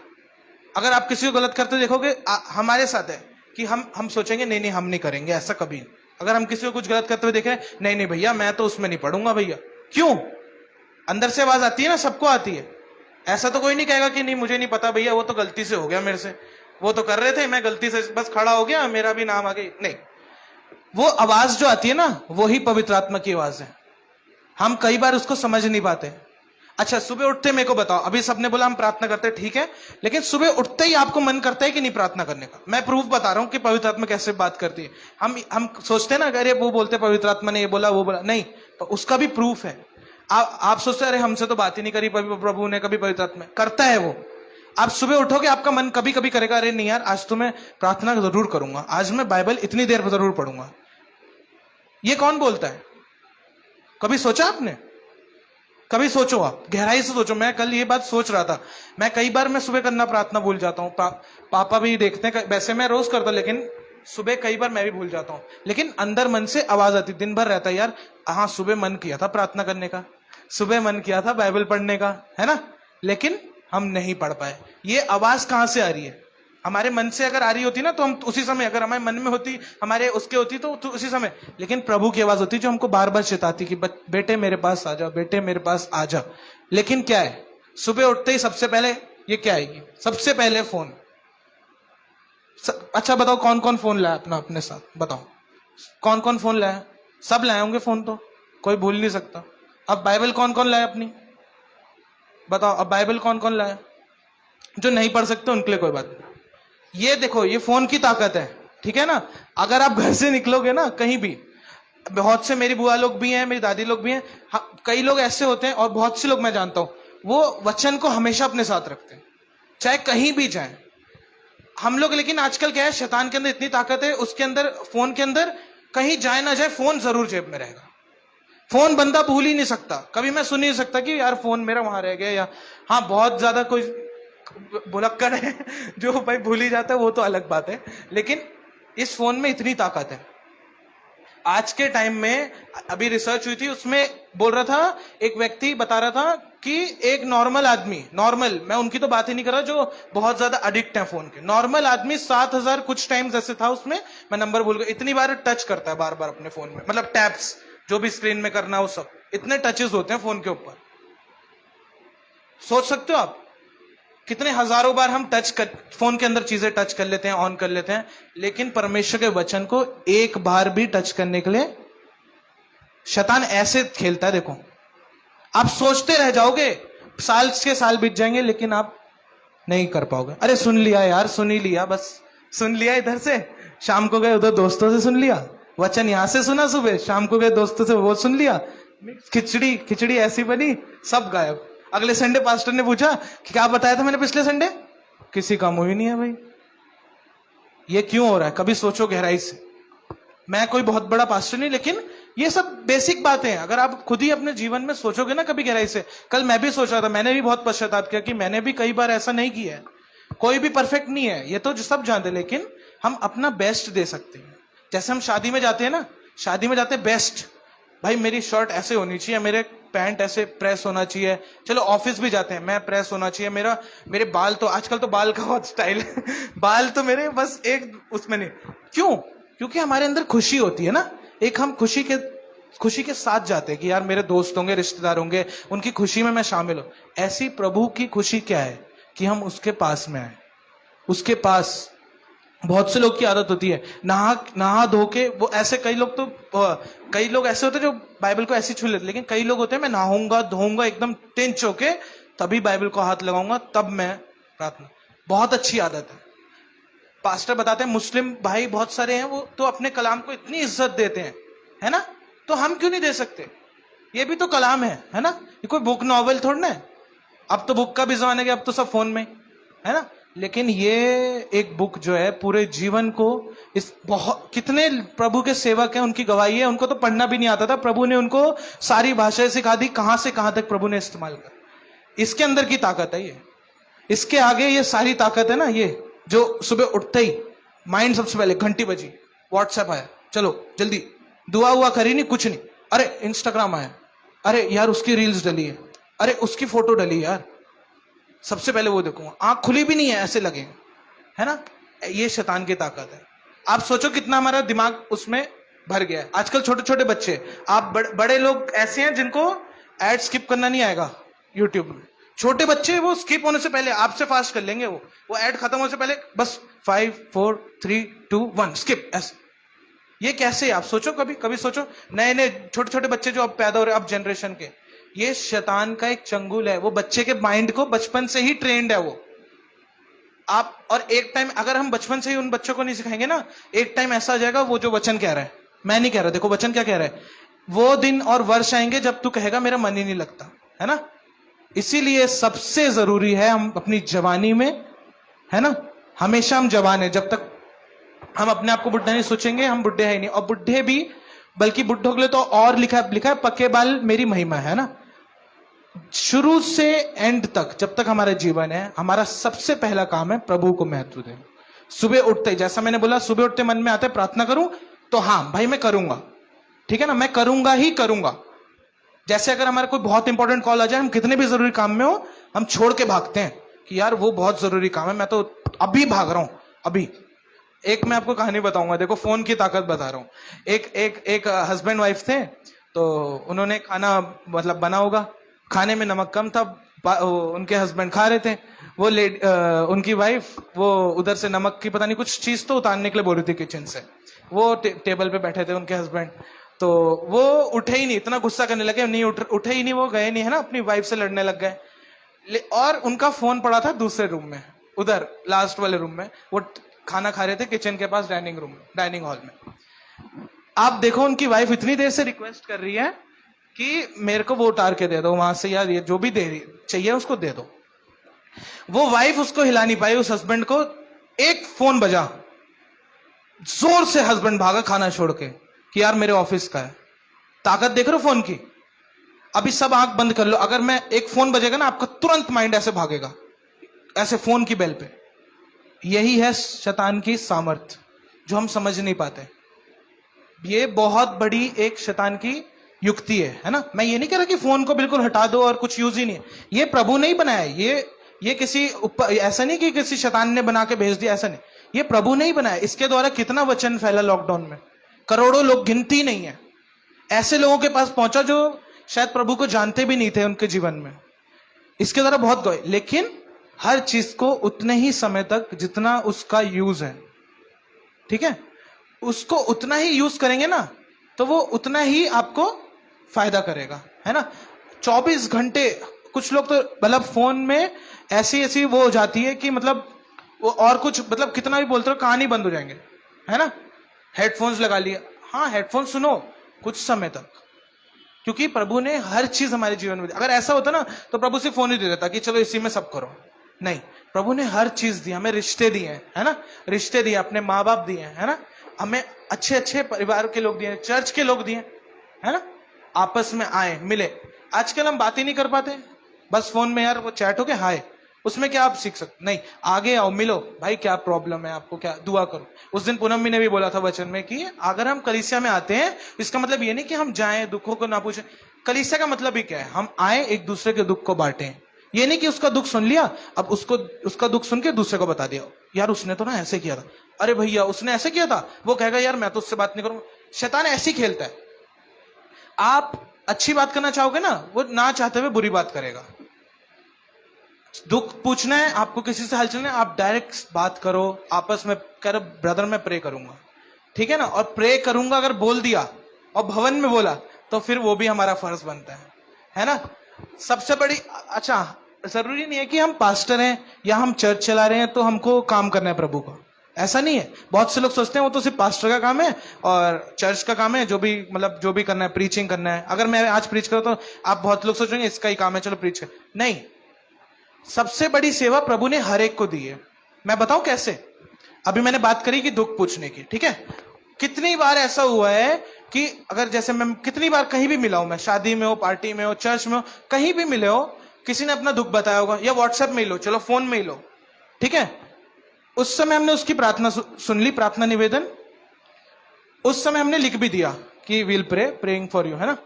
अगर आप किसी को गलत करते देखोगे, हमारे साथ है कि हम सोचेंगे नहीं नहीं हम नहीं करेंगे ऐसा कभी। अगर हम किसी को कुछ गलत करते हुए देखें, नहीं नहीं भैया मैं तो उसमें नहीं पढ़ूंगा भैया। क्यों? अंदर से आवाज आती है ना, सबको आती है। ऐसा तो कोई नहीं कहेगा कि नहीं मुझे नहीं पता भैया, वो तो गलती से हो गया मेरे से, वो तो कर रहे थे, मैं गलती से बस खड़ा हो गया, मेरा भी नाम आ गई। नहीं, वो आवाज जो आती है ना, वही पवित्र आत्मा की आवाज है। हम कई बार उसको समझ नहीं पाते। अच्छा, सुबह उठते मेरे को बताओ, अभी सबने बोला हम प्रार्थना करते हैं, ठीक है, लेकिन सुबह उठते ही आपको मन करता है कि नहीं प्रार्थना करने का? मैं प्रूफ बता रहा हूं कि पवित्र आत्मा कैसे बात करती है। हम सोचते हैं ना, अरे वो बोलते पवित्र आत्मा ने ये बोला वो बोला, नहीं, तो उसका भी प्रूफ है। आप सोचते हैं अरे हमसे तो बात ही नहीं करी प्रभु ने कभी, पवित्र आत्मा करता है वो। आप सुबह उठोगे, आपका मन कभी कभी करेगा, अरे नहीं यार आज तो मैं प्रार्थना जरूर करूंगा, आज मैं बाइबल इतनी देर जरूर पढ़ूंगा। ये कौन बोलता है? कभी सोचा आपने? कभी सोचो, आप गहराई से सोचो। मैं कल ये बात सोच रहा था, मैं कई बार मैं सुबह करना प्रार्थना भूल जाता हूँ। पापा भी देखते हैं, वैसे मैं रोज करता, लेकिन सुबह कई बार मैं भी भूल जाता हूँ। लेकिन अंदर मन से आवाज आती, दिन भर रहता है यार, हाँ सुबह मन किया था प्रार्थना करने का, सुबह मन किया था बाइबल पढ़ने का, है ना, लेकिन हम नहीं पढ़ पाए। ये आवाज कहां से आ रही है? हमारे मन से अगर आ रही होती ना, तो हम उसी समय, अगर हमारे मन में होती, हमारे उसके होती तो उसी समय। लेकिन प्रभु की आवाज होती जो हमको बार बार चिताती कि बेटे मेरे पास आ जा, बेटे मेरे पास आ जा। लेकिन क्या है, सुबह उठते ही सबसे पहले ये क्या आएगी? सबसे पहले फोन। अच्छा बताओ, कौन कौन फोन लाया अपने साथ? बताओ कौन कौन फोन लाया? सब लाए होंगे फोन, तो कोई भूल नहीं सकता। अब बाइबल कौन कौन लाया अपनी? बताओ, अब बाइबल कौन कौन लाया? जो नहीं पढ़ सकते उनके लिए कोई बात नहीं। ये देखो, ये फोन की ताकत है, ठीक है ना। अगर आप घर से निकलोगे ना कहीं भी, बहुत से मेरी बुआ लोग भी हैं, मेरी दादी लोग भी हैं, कई लोग ऐसे होते हैं, और बहुत से लोग मैं जानता हूं, वो वचन को हमेशा अपने साथ रखते हैं, चाहे कहीं भी जाएं। हम लोग, लेकिन आजकल क्या है, शैतान के अंदर इतनी ताकत है, उसके अंदर, फोन के अंदर कहीं जाए ना जाए फोन जरूर जेब में रहेगा। फोन बंदा भूल ही नहीं सकता। कभी मैं सुन ही नहीं सकता कि यार फोन मेरा वहां रह गया, या हाँ बहुत ज्यादा कोई भुलक्कड़ है जो भाई भूल ही जाता है, वो तो अलग बात है। लेकिन इस फोन में इतनी ताकत है। आज के टाइम में अभी रिसर्च हुई थी, उसमें बोल रहा था, एक व्यक्ति बता रहा था कि एक नॉर्मल आदमी, नॉर्मल, मैं उनकी तो बात ही नहीं कर रहा जो बहुत ज्यादा एडिक्ट है फोन के, नॉर्मल आदमी 7000 कुछ टाइम्स ऐसे था उसमें, मैं नंबर भूल गया, इतनी बार टच करता है बार बार अपने फोन में, मतलब टैप्स जो भी स्क्रीन में करना है वो सब, इतने टचेस होते हैं फोन के ऊपर। सोच सकते हो आप कितने हजारों बार हम फोन के अंदर चीजें टच कर लेते हैं, ऑन कर लेते हैं, लेकिन परमेश्वर के वचन को एक बार भी टच करने के लिए शैतान ऐसे खेलता है। देखो, आप सोचते रह जाओगे, साल के साल बीत जाएंगे, लेकिन आप नहीं कर पाओगे। अरे सुन लिया यार, सुन ही लिया, बस सुन लिया, इधर से शाम को गए उधर दोस्तों से सुन लिया, वचन यहां से सुना, सुबह शाम को गए दोस्तों से वो सुन लिया, खिचड़ी ऐसी बनी, सब गायब। अगले संडे पास्टर ने पूछा कि क्या बताया था मैंने पिछले संडे, किसी का मुंह ही नहीं है भाई। ये क्यों हो रहा है? कभी सोचो गहराई से। मैं कोई बहुत बड़ा पास्टर नहीं, लेकिन ये सब बेसिक बातें हैं। अगर आप खुद ही अपने जीवन में सोचोगे ना कभी गहराई से, कल मैं भी सोच रहा था, मैंने भी बहुत पश्चाताप किया कि मैंने भी कई बार ऐसा नहीं किया है। कोई भी परफेक्ट नहीं है, ये तो सब जानते, लेकिन हम अपना बेस्ट दे सकते हैं। जैसे हम शादी में जाते हैं ना, शादी में जाते हैं बेस्ट, भाई मेरी शर्ट ऐसे होनी चाहिए, मेरे पैंट ऐसे प्रेस होना चाहिए, चलो ऑफिस भी जाते हैं, मैं प्रेस होना चाहिए, मेरे बाल तो आजकल तो बाल का बहुत स्टाइल है बाल तो मेरे बस एक उसमें नहीं। क्यों? क्योंकि हमारे अंदर खुशी होती है ना, एक हम खुशी के साथ जाते हैं कि यार मेरे दोस्त होंगे, रिश्तेदार होंगे, उनकी खुशी में मैं शामिल हूं। ऐसी प्रभु की खुशी क्या है कि हम उसके पास में आए। उसके पास बहुत से लोग की आदत होती है नहा धो के, वो ऐसे कई लोग ऐसे होते हैं जो बाइबल को ऐसे छू लेते, लेकिन कई लोग होते हैं मैं नहाऊंगा धोऊंगा एकदम टेंच होके तभी बाइबल को हाथ लगाऊंगा, तब मैं प्रार्थना। बहुत अच्छी आदत है। पास्टर बताते हैं मुस्लिम भाई बहुत सारे हैं, वो तो अपने कलाम को इतनी इज्जत देते हैं, है ना, तो हम क्यों नहीं दे सकते? ये भी तो कलाम है ना, ये कोई बुक नॉवेल थोड़ी ना है। अब तो बुक का भी जमाना है, अब तो सब फोन में, है ना, लेकिन ये एक बुक जो है पूरे जीवन को, इस बहुत कितने प्रभु के सेवक हैं, उनकी गवाही है, उनको तो पढ़ना भी नहीं आता था, प्रभु ने उनको सारी भाषाएं सिखा दी, कहां से कहां तक प्रभु ने इस्तेमाल कर। इसके अंदर की ताकत है ये, इसके आगे ये सारी ताकत है ना। ये जो सुबह उठते ही माइंड, सबसे पहले घंटी बजी, व्हाट्सएप आया, चलो जल्दी, दुआ हुआ करी नहीं, कुछ नहीं, अरे इंस्टाग्राम आया, अरे यार उसकी रील्स डली है, अरे उसकी फोटो डली यार, सबसे पहले वो देखूंगा, आंख खुली भी नहीं है ऐसे लगे, है ना। ये शैतान की ताकत है। आप सोचो कितना हमारा दिमाग उसमें भर गया है। आजकल छोटे छोटे बच्चे, आप बड़े लोग ऐसे हैं जिनको एड स्किप करना नहीं आएगा यूट्यूब में। छोटे बच्चे वो स्किप होने से पहले आपसे फास्ट कर लेंगे, वो एड खत्म होने से पहले बस 5 4 3 2 1 स्किप, ऐसे। ये कैसे? आप सोचो, कभी सोचो, नए छोटे छोटे बच्चे जो अब पैदा हो रहे हैं, अब जनरेशन के, ये शैतान का एक चंगुल है। वो बच्चे के माइंड को बचपन से ही ट्रेंड है वो। आप और एक टाइम अगर हम बचपन से ही उन बच्चों को नहीं सिखाएंगे ना, एक टाइम ऐसा आ जाएगा, वो जो वचन कह रहा है, मैं नहीं कह रहा, देखो वचन क्या कह रहा है, वो दिन और वर्ष आएंगे जब तू कहेगा मेरा मन ही नहीं लगता, है ना। इसीलिए सबसे जरूरी है हम अपनी जवानी में, है ना, हमेशा हम जवान है, जब तक हम अपने आप को बुढ़ा नहीं सोचेंगे, हम बुढ़े हैं नहीं। और बुढ़े भी, बल्कि बुढ़ों के लिए तो और लिखा है पक्के बाल मेरी महिमा, है ना। शुरू से एंड तक, जब तक हमारा जीवन है, हमारा सबसे पहला काम है प्रभु को महत्व देना। सुबह उठते, जैसा मैंने बोला, सुबह उठते मन में आता है प्रार्थना करूं, तो हाँ भाई मैं करूंगा, ठीक है ना, मैं करूंगा ही करूंगा। जैसे अगर हमारा कोई बहुत इंपॉर्टेंट कॉल आ जाए, हम कितने भी जरूरी काम में हो, हम छोड़ के भागते हैं कि यार वो बहुत जरूरी काम है, मैं तो अभी भाग रहा हूं अभी। एक मैं आपको कहानी बताऊंगा, देखो फोन की ताकत बता रहा हूं। एक हस्बैंड वाइफ थे, तो उन्होंने खाना मतलब बना होगा, खाने में नमक कम था, उनके हस्बैंड खा रहे थे, उनकी वाइफ वो उधर से नमक की पता नहीं कुछ चीज तो उतारने के लिए बोल रही थी किचन से। वो टेबल पे बैठे थे उनके हस्बैंड, तो वो उठे ही नहीं, इतना गुस्सा करने लगे, नहीं उठे ही नहीं, वो गए नहीं, है ना, अपनी वाइफ से लड़ने लग गए। और उनका फोन पड़ा था दूसरे रूम में, उधर लास्ट वाले रूम में, वो खाना खा रहे थे किचन के पास, डाइनिंग हॉल में। आप देखो उनकी वाइफ इतनी देर से रिक्वेस्ट कर रही है कि मेरे को वो उतार के दे दो वहां से, यार ये जो भी दे रही चाहिए उसको दे दो। वो वाइफ उसको हिला नहीं पाई, उस हस्बैंड को। एक फोन बजा, जोर से हस्बैंड भागा खाना छोड़ के, कि यार मेरे ऑफिस का है। ताकत देख रहे हो फोन की? अभी सब आंख बंद कर लो, अगर मैं एक फोन बजेगा ना, आपका तुरंत माइंड ऐसे भागेगा, ऐसे फोन की बेल पे। यही है शैतान की सामर्थ, जो हम समझ नहीं पाते। ये बहुत बड़ी एक शैतान की युक्ति है ना। मैं ये नहीं कह रहा कि फोन को बिल्कुल हटा दो और कुछ यूज ही नहीं है, ये प्रभु नहीं बनाया, ये किसी ऐसा नहीं कि किसी शैतान ने बना के भेज दिया, ऐसा नहीं, ये प्रभु नहीं बनाया। इसके द्वारा कितना वचन फैला लॉकडाउन में, करोड़ों लोग, गिनती नहीं है। ऐसे लोगों के पास पहुंचा जो शायद प्रभु को जानते भी नहीं थे उनके जीवन में, इसके द्वारा बहुत गए। लेकिन हर चीज को उतने ही समय तक जितना उसका यूज है, ठीक है, उसको उतना ही यूज करेंगे ना, तो वो उतना ही आपको फायदा करेगा, है ना। 24 घंटे कुछ लोग तो मतलब फोन में ऐसी वो हो जाती है कि मतलब वो और कुछ मतलब कितना भी बोलते रहो कहानी बंद हो जाएंगे, है ना। हेडफोन्स लगा लिया, हाँ हेडफोन सुनो कुछ समय तक, क्योंकि प्रभु ने हर चीज हमारे जीवन में दी। अगर ऐसा होता ना तो प्रभु सिर्फ फोन ही दे देता कि चलो इसी में सब करो, नहीं, प्रभु ने हर चीज दी। हमें रिश्ते दिए हैं, है ना, रिश्ते दिए, अपने माँ बाप दिए, है ना, हमें अच्छे अच्छे परिवार के लोग दिए, चर्च के लोग दिए, है ना, आपस में आए मिले। आजकल हम बात ही नहीं कर पाते, बस फोन में यार वो चैट हो गया, हाय, उसमें क्या आप सीख सकते? नहीं, आगे आओ, मिलो, भाई क्या प्रॉब्लम है आपको, क्या दुआ करो। उस दिन पूनम ने भी बोला था वचन में कि अगर हम कलीसिया में आते हैं, इसका मतलब ये नहीं कि हम जाएं दुखों को ना पूछें। कलीसिया का मतलब ही क्या है? हम आए एक दूसरे के दुख को बांटें। ये नहीं कि उसका दुख सुन लिया, अब उसका दुख सुन के दूसरे को बता दिया, यार उसने तो ना ऐसे किया था, अरे भैया उसने ऐसे किया था, वो कहेगा यार मैं तो उससे बात नहीं करूंगा। शैतान ऐसी खेलता है, आप अच्छी बात करना चाहोगे ना, वो ना चाहते हुए बुरी बात करेगा। दुख पूछना है आपको, किसी से हालचाल नहीं, आप डायरेक्ट बात करो, आपस में करो, ब्रदर मैं प्रे करूंगा, ठीक है ना, और प्रे करूंगा अगर बोल दिया और भवन में बोला तो फिर वो भी हमारा फर्ज बनता है ना। सबसे बड़ी, अच्छा जरूरी नहीं है कि हम पास्टर हैं या हम चर्च चला रहे हैं तो हमको काम करना है प्रभु को, ऐसा नहीं है। बहुत से लोग सोचते हैं वो तो सिर्फ पास्टर का काम है और चर्च का काम है, जो भी करना है, प्रीचिंग करना है। अगर मैं आज प्रीच करूं तो आप बहुत लोग सोचेंगे इसका ही काम है, चलो प्रीच कर, नहीं, सबसे बड़ी सेवा प्रभु ने हर एक को दी है। मैं बताऊं कैसे? अभी मैंने बात करी कि दुख पूछने की, ठीक है। कितनी बार ऐसा हुआ है कि अगर जैसे मैं कितनी बार कहीं भी मिला हूं, मैं शादी में हो, पार्टी में हो, चर्च में हो, कहीं भी मिले हो, किसी ने अपना दुख बताया होगा, या व्हाट्सएप में ही लो, चलो फोन में ही लो, ठीक है। उस समय हमने उसकी प्रार्थना सुन ली, प्रार्थना निवेदन, उस समय हमने लिख भी दिया कि विल प्रेइंग फॉर यू, है ना।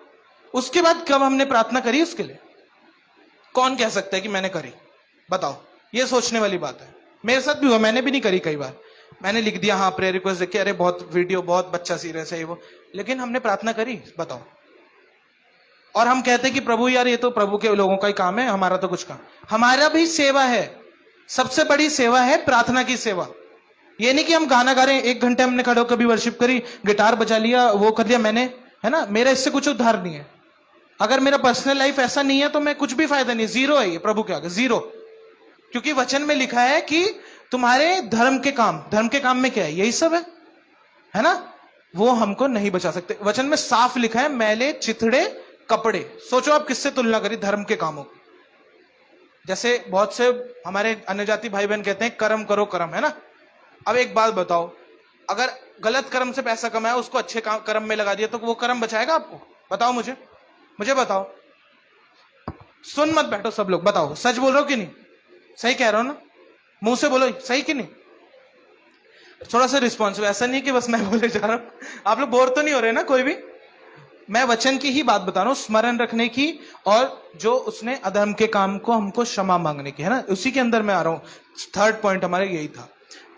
उसके बाद कब हमने प्रार्थना करी उसके लिए? कौन कह सकता है कि मैंने करी? बताओ, ये सोचने वाली बात है। मेरे साथ भी हुआ, मैंने भी नहीं करी, कई बार मैंने लिख दिया हाँ प्रेयर रिक्वेस्ट देख के, अरे बहुत वीडियो, बहुत बच्चा सीरियस है ये वो, लेकिन हमने प्रार्थना करी? बताओ। और हम कहते हैं कि प्रभु यार ये तो प्रभु के लोगों का ही काम है, हमारा तो कुछ काम, हमारा भी सेवा है। सबसे बड़ी सेवा है प्रार्थना की सेवा। ये नहीं कि हम गाना गा रहे हैं, 1 घंटे हमने खड़े होकर कभी वर्शिप करी, गिटार बजा लिया, वो कर लिया मैंने, है ना, मेरा इससे कुछ उद्धार नहीं है। अगर मेरा पर्सनल लाइफ ऐसा नहीं है तो मैं कुछ भी फायदा नहीं, जीरो है ये प्रभु के आगे, जीरो। क्योंकि वचन में लिखा है कि तुम्हारे धर्म के काम में क्या है? यही सब है ना। वो हमको नहीं बचा सकते। वचन में साफ लिखा है, मैले चिथड़े कपड़े। सोचो आप किससे तुलना करी धर्म के कामों की। जैसे बहुत से हमारे अन्य जाति भाई बहन कहते हैं कर्म करो कर्म, है ना। अब एक बात बताओ, अगर गलत कर्म से पैसा कमाया उसको अच्छे कर्म में लगा दिया तो वो कर्म बचाएगा आपको? बताओ मुझे बताओ। सुन मत बैठो सब लोग, बताओ सच बोल रहे हो कि नहीं? सही कह रहा हो ना? मुंह से बोलो सही कि नहीं। थोड़ा सा रिस्पॉन्सिव, ऐसा नहीं कि बस मैं बोले जा रहा हूं। आप लोग बोर तो नहीं हो रहे ना कोई भी? मैं वचन की ही बात बता रहा हूं, स्मरण रखने की, और जो उसने अधर्म के काम को हमको क्षमा मांगने की, है ना, उसी के अंदर मैं आ रहा हूं। 3rd पॉइंट हमारे यही था,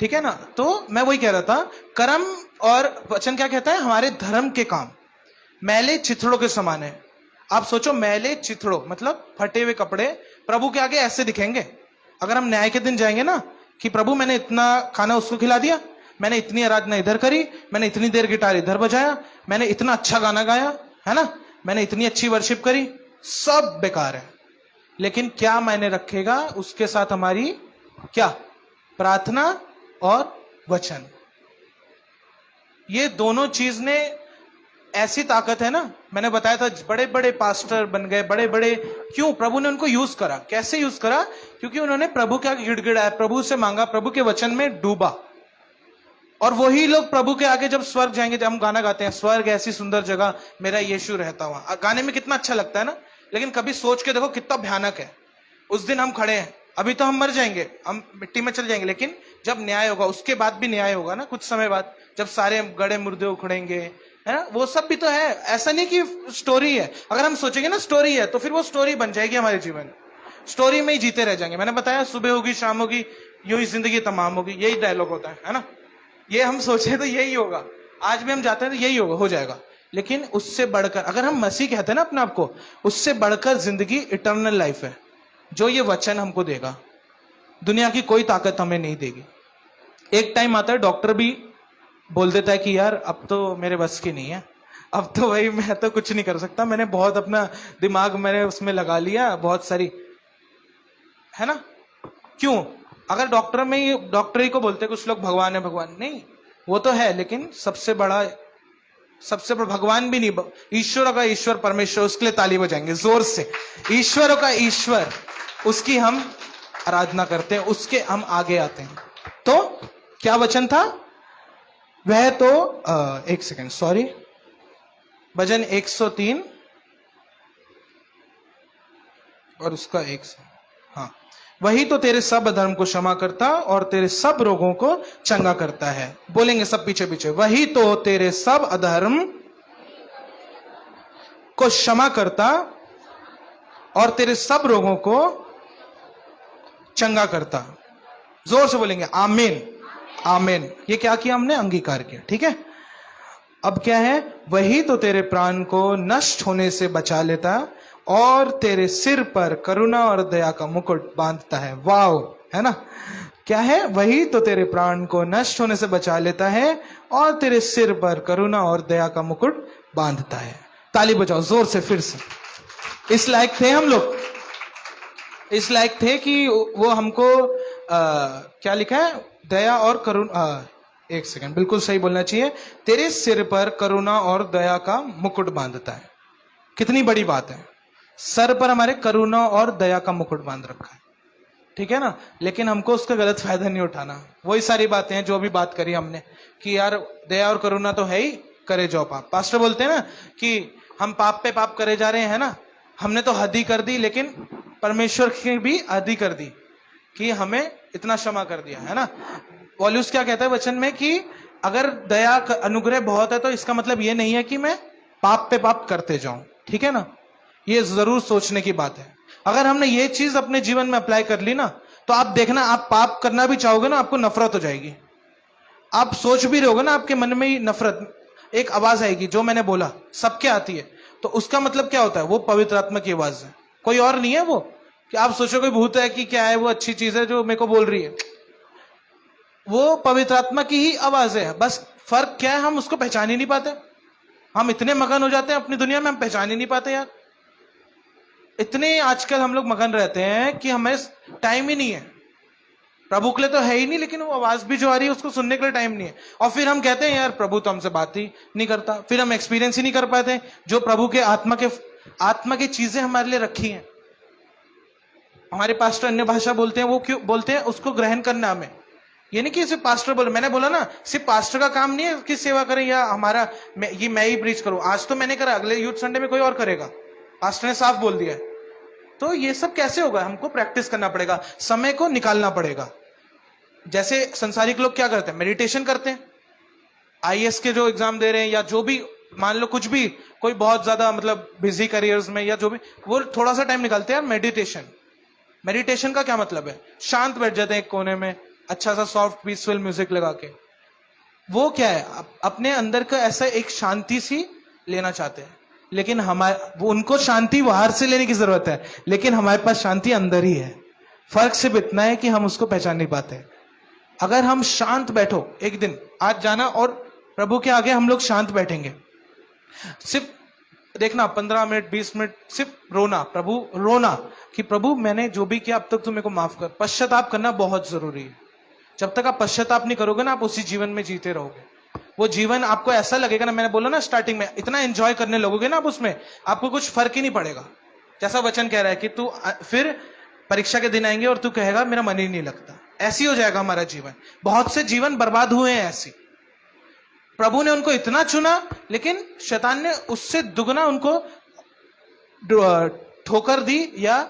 ठीक है ना। तो मैं वही कह रहा था, कर्म और वचन क्या कहता है? हमारे धर्म के काम मैले चिथड़ों के समान है। आप सोचो, मैले चिथड़ों मतलब फटे हुए कपड़े प्रभु के आगे ऐसे दिखेंगे। अगर हम न्याय के दिन जाएंगे ना कि प्रभु मैंने इतना खाना उसको खिला दिया, मैंने इतनी आराधना इधर करी, मैंने इतनी देर गिटार इधर बजाया, मैंने इतना अच्छा गाना गाया, है ना, मैंने इतनी अच्छी वर्शिप करी, सब बेकार है। लेकिन क्या मायने रखेगा उसके साथ हमारी क्या? प्रार्थना और वचन। ये दोनों चीज ने ऐसी ताकत है ना। मैंने बताया था बड़े बड़े पास्टर बन गए, बड़े बड़े, क्यों? प्रभु ने उनको यूज करा। कैसे यूज करा? क्योंकि उन्होंने प्रभु के आगे गिड़गिड़ाया, प्रभु से मांगा, प्रभु के वचन में डूबा। और वही लोग प्रभु के आगे जब स्वर्ग जाएंगे, जब हम गाना गाते हैं स्वर्ग ऐसी सुंदर जगह मेरा यीशु रहता हुआ, गाने में कितना अच्छा लगता है ना, लेकिन कभी सोच के देखो कितना भयानक है। उस दिन हम खड़े हैं, अभी तो हम मर जाएंगे, हम मिट्टी में चल जाएंगे, लेकिन जब न्याय होगा उसके बाद भी न्याय होगा ना, कुछ समय बाद जब सारे गड़े मुर्दे उखड़ेंगे, है ना, वो सब भी तो है। ऐसा नहीं कि स्टोरी है, अगर हम सोचेंगे ना स्टोरी है तो फिर वो स्टोरी बन जाएगी हमारे जीवन, स्टोरी में ही जीते रह जाएंगे। मैंने बताया सुबह होगी शाम होगी यूं ही जिंदगी तमाम होगी, यही डायलॉग होता है ना। ये हम सोचे तो यही होगा, आज भी हम जाते हैं तो यही होगा, हो जाएगा। लेकिन उससे बढ़कर अगर हम मसीह कहते हैं ना अपने आप को, उससे बढ़कर जिंदगी इटर्नल लाइफ है जो ये वचन हमको देगा, दुनिया की कोई ताकत हमें नहीं देगी। एक टाइम आता है डॉक्टर भी बोल देता है कि यार अब तो मेरे बस की नहीं है, अब तो भाई मैं तो कुछ नहीं कर सकता, मैंने बहुत अपना दिमाग मैंने उसमें लगा लिया बहुत सारी, है ना। क्यों? अगर डॉक्टर ही को बोलते कुछ लोग भगवान है, भगवान नहीं, वो तो है, लेकिन सबसे बड़ा भगवान भी नहीं, ईश्वरों का ईश्वर परमेश्वर, उसके लिए ताली बजाएंगे जोर से। ईश्वरों का ईश्वर, उसकी हम आराधना करते हैं, उसके हम आगे आते हैं। तो क्या वचन था वह? तो एक सेकेंड, सॉरी, भजन 103 और उसका हाँ, वही तो तेरे सब अधर्म को क्षमा करता और तेरे सब रोगों को चंगा करता है। बोलेंगे सब पीछे पीछे, वही तो तेरे सब अधर्म को क्षमा करता और तेरे सब रोगों को चंगा करता। जोर से बोलेंगे आमीन, आमीन। ये क्या किया हमने? अंगीकार किया, ठीक है। अब क्या है? वही तो तेरे प्राण को नष्ट होने से बचा लेता और तेरे सिर पर करुणा और दया का मुकुट बांधता है। वाओ, है ना। क्या है? वही तो तेरे प्राण को नष्ट होने से बचा लेता है और तेरे सिर पर करुणा और दया का मुकुट बांधता है। ताली बजाओ जोर से फिर से। इस लायक थे हम लोग, इस लायक थे कि वो हमको क्या लिखा है? दया और करुणा, एक सेकंड, बिल्कुल सही बोलना चाहिए, तेरे सिर पर करुणा और दया का मुकुट बांधता है। कितनी बड़ी बात है, सर पर हमारे करुणा और दया का मुकुट बांध रखा है, ठीक है ना। लेकिन हमको उसका गलत फायदा नहीं उठाना। वही सारी बातें हैं जो अभी बात करी हमने कि यार दया और करुणा तो है ही, करे जाओ पाप। पास्टर बोलते हैं ना कि हम पाप पे पाप करे जा रहे हैं ना, हमने तो हद ही कर दी, लेकिन परमेश्वर की भी हद ही कर दी कि हमें इतना क्षमा कर दिया, है ना। पौलुस क्या कहता है वचन में कि अगर दया अनुग्रह बहुत है तो इसका मतलब ये नहीं है कि मैं पाप पे पाप करते जाऊं, ठीक है ना। ये जरूर सोचने की बात है। अगर हमने ये चीज अपने जीवन में अप्लाई कर ली ना, तो आप देखना, आप पाप करना भी चाहोगे ना, आपको नफरत हो जाएगी। आप सोच भी रहोगे ना, आपके मन में ही नफरत, एक आवाज आएगी जो मैंने बोला सबके आती है, तो उसका मतलब क्या होता है? वो पवित्र आत्मा की आवाज है, कोई और नहीं है वो। कि आप सोचोगे भूत है कि क्या है, वो अच्छी चीज है जो मेरे को बोल रही है, वो पवित्र आत्मा की ही आवाज है। बस फर्क क्या है? हम उसको पहचान ही नहीं पाते। हम इतने मगन हो जाते हैं अपनी दुनिया में, हम पहचान ही नहीं पाते यार। इतने आजकल हम लोग मगन रहते हैं कि हमें टाइम ही नहीं है। प्रभु के लिए तो है ही नहीं, लेकिन वो आवाज भी जो आ रही है उसको सुनने के लिए टाइम नहीं है। और फिर हम कहते हैं यार प्रभु तो हमसे बात ही नहीं करता, फिर हम एक्सपीरियंस ही नहीं कर पाते जो प्रभु के आत्मा की चीजें हमारे लिए रखी हैं। हमारे पास्टर अन्य भाषा बोलते हैं, वो क्यों बोलते हैं? उसको ग्रहण करना हमें। ये नहीं कि सिर्फ पास्टर बोले, मैंने बोला ना सिर्फ पास्टर का काम नहीं है कि सेवा करें या हमारा मैं ही प्रीच करूं। आज तो मैंने करा, अगले यूथ संडे में कोई और करेगा, पास्टर ने साफ बोल दिया है। तो ये सब कैसे होगा? हमको प्रैक्टिस करना पड़ेगा, समय को निकालना पड़ेगा। जैसे संसारिक लोग क्या करते हैं? मेडिटेशन करते हैं, आईएएस के जो एग्जाम दे रहे हैं या जो भी, मान लो कुछ भी, कोई बहुत ज्यादा मतलब बिजी करियर्स में या जो भी, वो थोड़ा सा टाइम निकालते हैं मेडिटेशन। मेडिटेशन का क्या मतलब है? शांत बैठ जाते हैं एक कोने में, अच्छा सा सॉफ्ट पीसफुल म्यूजिक लगा के। वो क्या है? अपने अंदर का ऐसा एक शांति सी लेना चाहते हैं, लेकिन वो उनको शांति बाहर से लेने की जरूरत है, लेकिन हमारे पास शांति अंदर ही है। फर्क सिर्फ इतना है कि हम उसको पहचान नहीं पाते। अगर हम शांत बैठो, एक दिन आज जाना और प्रभु के आगे हम लोग शांत बैठेंगे, सिर्फ देखना 15 मिनट 20 मिनट सिर्फ रोना, प्रभु रोना कि प्रभु मैंने जो भी किया अब तक तू मेरे को माफ कर। पश्चाताप करना बहुत जरूरी है। जब तक आप पश्चाताप नहीं करोगे ना, आप उसी जीवन में जीते रहोगे। वो जीवन आपको ऐसा लगेगा ना, मैंने बोला ना स्टार्टिंग में, इतना एंजॉय करने लगोगे ना आप उसमें, आपको कुछ फर्क ही नहीं पड़ेगा। जैसा वचन कह रहा है कि तू फिर परीक्षा के दिन आएंगे और तू कहेगा मेरा मन ही नहीं लगता। ऐसी हो जाएगा हमारा जीवन। बहुत से जीवन बर्बाद हुए हैं ऐसी, प्रभु ने उनको इतना चुना, लेकिन शैतान ने उससे दुगना उनको ठोकर दी, या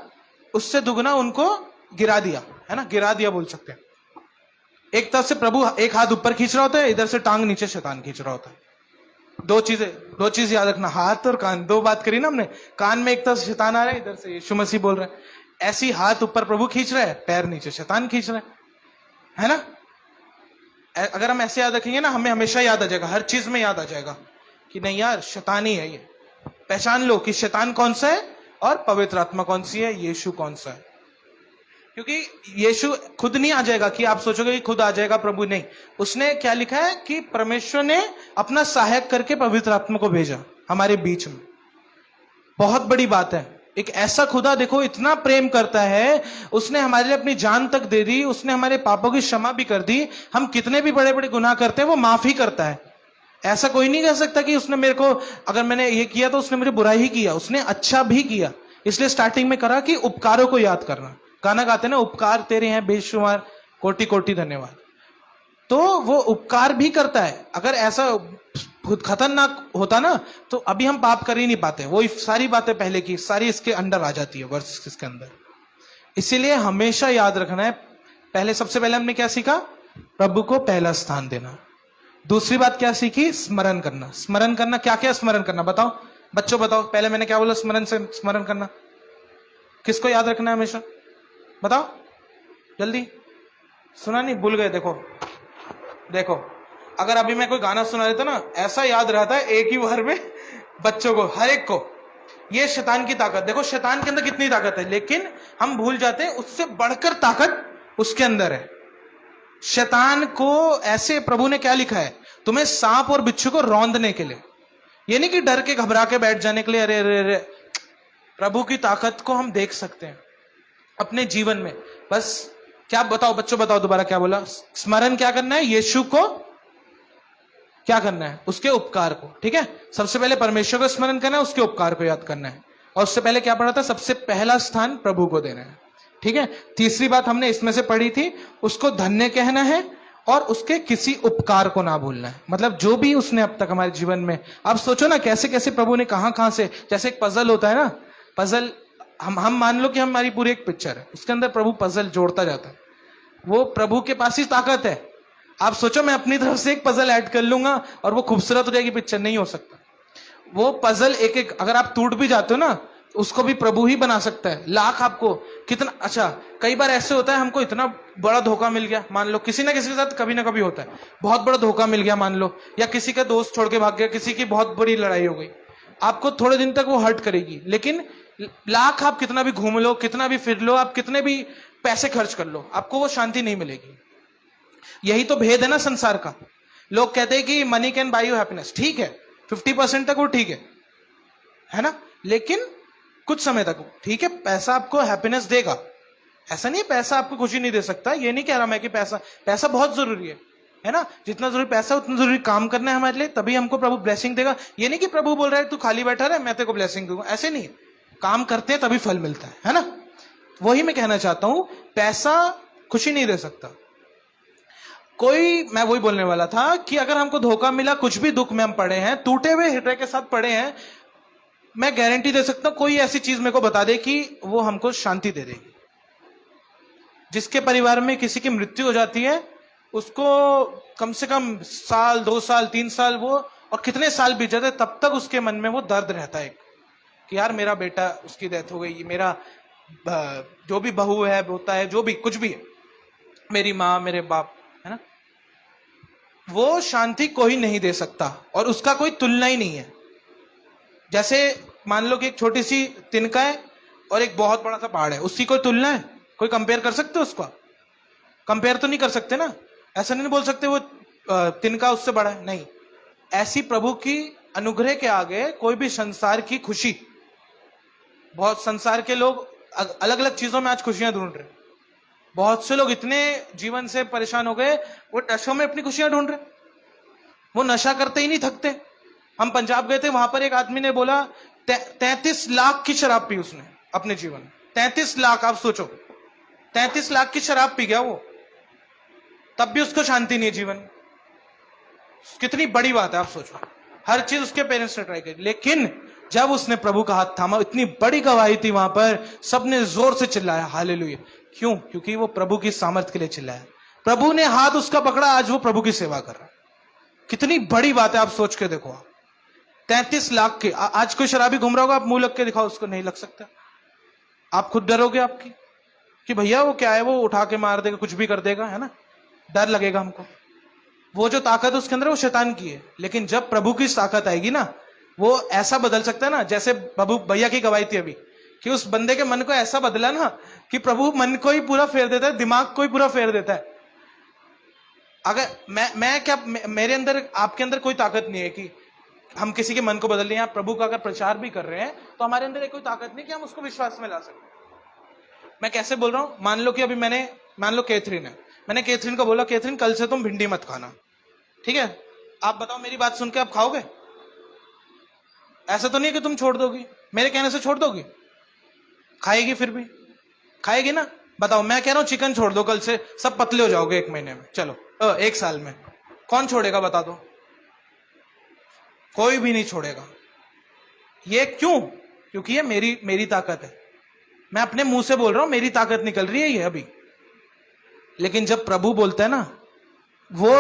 उससे दुगना उनको गिरा दिया, है ना, गिरा दिया बोल सकते हैं। एक तरफ से प्रभु एक हाथ ऊपर खींच रहा होता है, इधर से टांग नीचे शैतान खींच रहा होता है। दो चीज याद रखना, हाथ और कान, दो बात करी ना हमने। कान में एक तरफ से शैतान आ रहा है, इधर से यीशु मसीह बोल रहा है। ऐसी हाथ ऊपर प्रभु खींच रहा है, पैर नीचे शैतान खींच रहा है ना। अगर हम ऐसे याद रखेंगे ना, हमें हमेशा याद आ जाएगा, हर चीज में याद आ जाएगा कि नहीं यार, शैतान ही है ये। पहचान लो कि शैतान कौन सा है और पवित्र आत्मा कौन सी है, यीशु कौन सा है। क्योंकि यीशु खुद नहीं आ जाएगा कि आप सोचोगे कि खुद आ जाएगा प्रभु, नहीं। उसने क्या लिखा है कि परमेश्वर ने अपना सहायक करके पवित्र आत्मा को भेजा हमारे बीच में। बहुत बड़ी बात है। एक ऐसा खुदा देखो इतना प्रेम करता है, उसने हमारे लिए अपनी जान तक दे दी, उसने हमारे पापों की क्षमा भी कर दी। हम कितने भी बड़े बड़े गुनाह करते हैं वो माफ ही करता है। ऐसा कोई नहीं कह सकता कि उसने मेरे को, अगर मैंने ये किया तो उसने मुझे बुरा ही किया, उसने अच्छा भी किया। इसलिए स्टार्टिंग में करा कि उपकारों को याद करना। गाना गाते ना, उपकार तेरे हैं बेशुमार, कोटि कोटि धन्यवाद। तो वो उपकार भी करता है। अगर ऐसा खतरनाक होता ना तो अभी हम पाप कर ही नहीं पाते। वो सारी बातें पहले की सारी इसके अंडर आ जाती है, वर्ष इसके अंदर। इसीलिए हमेशा याद रखना है, पहले सबसे पहले हमने क्या सीखा, प्रभु को पहला स्थान देना। दूसरी बात क्या सीखी, स्मरण करना। स्मरण करना, क्या क्या स्मरण करना बताओ बच्चों, बताओ। पहले मैंने क्या बोला, स्मरण से स्मरण करना। किसको याद रखना है हमेशा, बताओ जल्दी। सुना नहीं, भूल गए। देखो अगर अभी मैं कोई गाना सुना देता ना, ऐसा याद रहता है एक ही बार में बच्चों को, हर एक को। ये शैतान की ताकत। देखो शैतान के अंदर कितनी ताकत है, लेकिन हम भूल जाते हैं उससे बढ़कर ताकत उसके अंदर है। शैतान को ऐसे प्रभु ने क्या लिखा है, तुम्हें सांप और बिच्छू को रौंदने के लिए। ये नहीं कि डर के घबरा के बैठ जाने के लिए। अरे अरे अरे, प्रभु की ताकत को हम देख सकते हैं अपने जीवन में। बस क्या बताओ बच्चों, बताओ दोबारा क्या बोला। स्मरण क्या करना है, यीशु को क्या करना है, उसके उपकार को। ठीक है, सबसे पहले परमेश्वर को स्मरण करना है, उसके उपकार को याद करना है। और उससे पहले क्या पढ़ा था, सबसे पहला स्थान प्रभु को देना है। ठीक है, तीसरी बात हमने इसमें से पढ़ी थी, उसको धन्य कहना है और उसके किसी उपकार को ना भूलना है। मतलब जो भी उसने अब तक हमारे जीवन में, आप सोचो ना कैसे कैसे प्रभु ने कहां से, जैसे एक पजल होता है ना, पजल हम मान लो कि हमारी पूरी एक पिक्चर है, उसके अंदर प्रभु पजल जोड़ता जाता है। वो प्रभु के पास ही ताकत है। आप सोचो मैं अपनी तरफ से एक पजल ऐड कर लूंगा और वो खूबसूरत हो जाएगी पिक्चर, नहीं हो सकता। वो पजल एक एक, अगर आप टूट भी जाते हो ना, उसको भी प्रभु ही बना सकता है। लाख आपको कितना, अच्छा कई बार ऐसे होता है हमको इतना बड़ा धोखा मिल गया, मान लो किसी ना किसी के साथ कभी ना कभी होता है, बहुत बड़ा धोखा मिल गया मान लो, या किसी का दोस्त छोड़ के भाग गया, किसी की बहुत बड़ी लड़ाई हो गई। आपको थोड़े दिन तक वो हर्ट करेगी, लेकिन लाख आप कितना भी घूम लो, कितना भी फिर लो, आप कितने भी पैसे खर्च कर लो, आपको वो शांति नहीं मिलेगी। यही तो भेद है ना संसार का। लोग कहते हैं कि money can buy you happiness. ठीक है, 50% तक वो ठीक है ना, लेकिन कुछ समय तक ठीक है, पैसा आपको हैप्पीनेस देगा, ऐसा नहीं है पैसा आपको खुशी नहीं दे सकता। ये नहीं कह रहा मैं कि पैसा बहुत जरूरी है ना, जितना जरूरी पैसा उतना जरूरी काम करना है हमारे लिए, तभी हमको प्रभु ब्लेसिंग देगा। ये नहीं कि प्रभु बोल रहा है तू खाली बैठा रहे मैं तेरे को ब्लेसिंग दूंगा, ऐसे नहीं है। काम करते हैं तभी फल मिलता है ना। वही मैं कहना चाहता हूं, पैसा खुशी नहीं दे सकता कोई। मैं वही बोलने वाला था कि अगर हमको धोखा मिला, कुछ भी दुख में हम पड़े हैं, टूटे हुए हृदय के साथ पड़े हैं, मैं गारंटी दे सकता हूं कोई ऐसी चीज मेरे को बता दे कि वो हमको शांति दे देगी। जिसके परिवार में किसी की मृत्यु हो जाती है, उसको कम से कम साल, 2 साल, 3 साल, वो और कितने साल बीत जाते, तब तक उसके मन में वो दर्द रहता है कि यार मेरा बेटा, उसकी डेथ हो गई, मेरा जो भी बहू है, होता है, जो भी कुछ भी है, मेरी माँ, मेरे बाप, है ना। वो शांति कोई नहीं दे सकता और उसका कोई तुलना ही नहीं है। जैसे मान लो कि एक छोटी सी तिनका है और एक बहुत बड़ा सा पहाड़ है, उसकी कोई तुलना है, कोई कंपेयर कर सकते हो उसको? कंपेयर तो नहीं कर सकते ना। ऐसा नहीं बोल सकते वो तिनका उससे बड़ा है, नहीं। ऐसी प्रभु की अनुग्रह के आगे कोई भी संसार की खुशी, बहुत संसार के लोग अलग अलग चीजों में आज खुशियां ढूंढ रहे। बहुत से लोग इतने जीवन से परेशान हो गए, वो नशों में अपनी खुशियां ढूंढ रहे। वो नशा करते ही नहीं थकते। हम पंजाब गए थे, वहां पर एक आदमी ने बोला 33 लाख की शराब पी उसने अपने जीवन में। 33 लाख, आप सोचो 33 लाख की शराब पी गया वो, तब भी उसको शांति नहीं है जीवन। कितनी बड़ी बात है, आप सोचो। हर चीज उसके पेरेंट्स ने ट्राई करी, लेकिन जब उसने प्रभु का हाथ थामा, इतनी बड़ी गवाही थी वहां पर, सबने जोर से चिल्लाया हालेलुया। क्यों? क्योंकि वो प्रभु की सामर्थ के लिए चिल्लाया। प्रभु ने हाथ उसका पकड़ा, आज वो प्रभु की सेवा कर रहा है। कितनी बड़ी बात है, आप सोच के देखो। 33 लाख के, आज कोई शराबी घूम रहा होगा, आप मुंह लग के दिखाओ, उसको नहीं लग सकता। आप खुद डरोगे आपकी कि भैया वो क्या है, वो उठा के मार देगा, कुछ भी कर देगा, है ना, डर लगेगा हमको। वो जो ताकत उसके अंदर, वो शैतान की है। लेकिन जब प्रभु की ताकत आएगी ना, वो ऐसा बदल सकता है ना, जैसे प्रभु भैया की गवाही थी अभी, कि उस बंदे के मन को ऐसा बदला ना कि प्रभु मन को ही पूरा फेर देता है, दिमाग को ही पूरा फेर देता है। अगर मैं क्या, मेरे अंदर, आपके अंदर कोई ताकत नहीं है कि हम किसी के मन को बदल लें। आप प्रभु का अगर प्रचार भी कर रहे हैं तो हमारे अंदर एक कोई ताकत नहीं कि हम उसको विश्वास में ला सकते। मैं कैसे बोल रहा हूं, मान लो कि अभी मान लो कैथरीन है, मैंने कैथरीन को बोला, कैथरीन कल से तुम भिंडी मत खाना, ठीक है? आप बताओ, मेरी बात सुन के आप खाओगे? ऐसा तो नहीं है कि तुम छोड़ दोगी, मेरे कहने से छोड़ दोगी? खाएगी, फिर भी खाएगी ना। बताओ, मैं कह रहा हूं चिकन छोड़ दो कल से, सब पतले हो जाओगे 1 महीने में, चलो 1 साल में। कौन छोड़ेगा बता दो? कोई भी नहीं छोड़ेगा। ये क्यों? क्योंकि ये मेरी ताकत है। मैं अपने मुंह से बोल रहा हूं, मेरी ताकत निकल रही है ये अभी। लेकिन जब प्रभु बोलता है ना, वो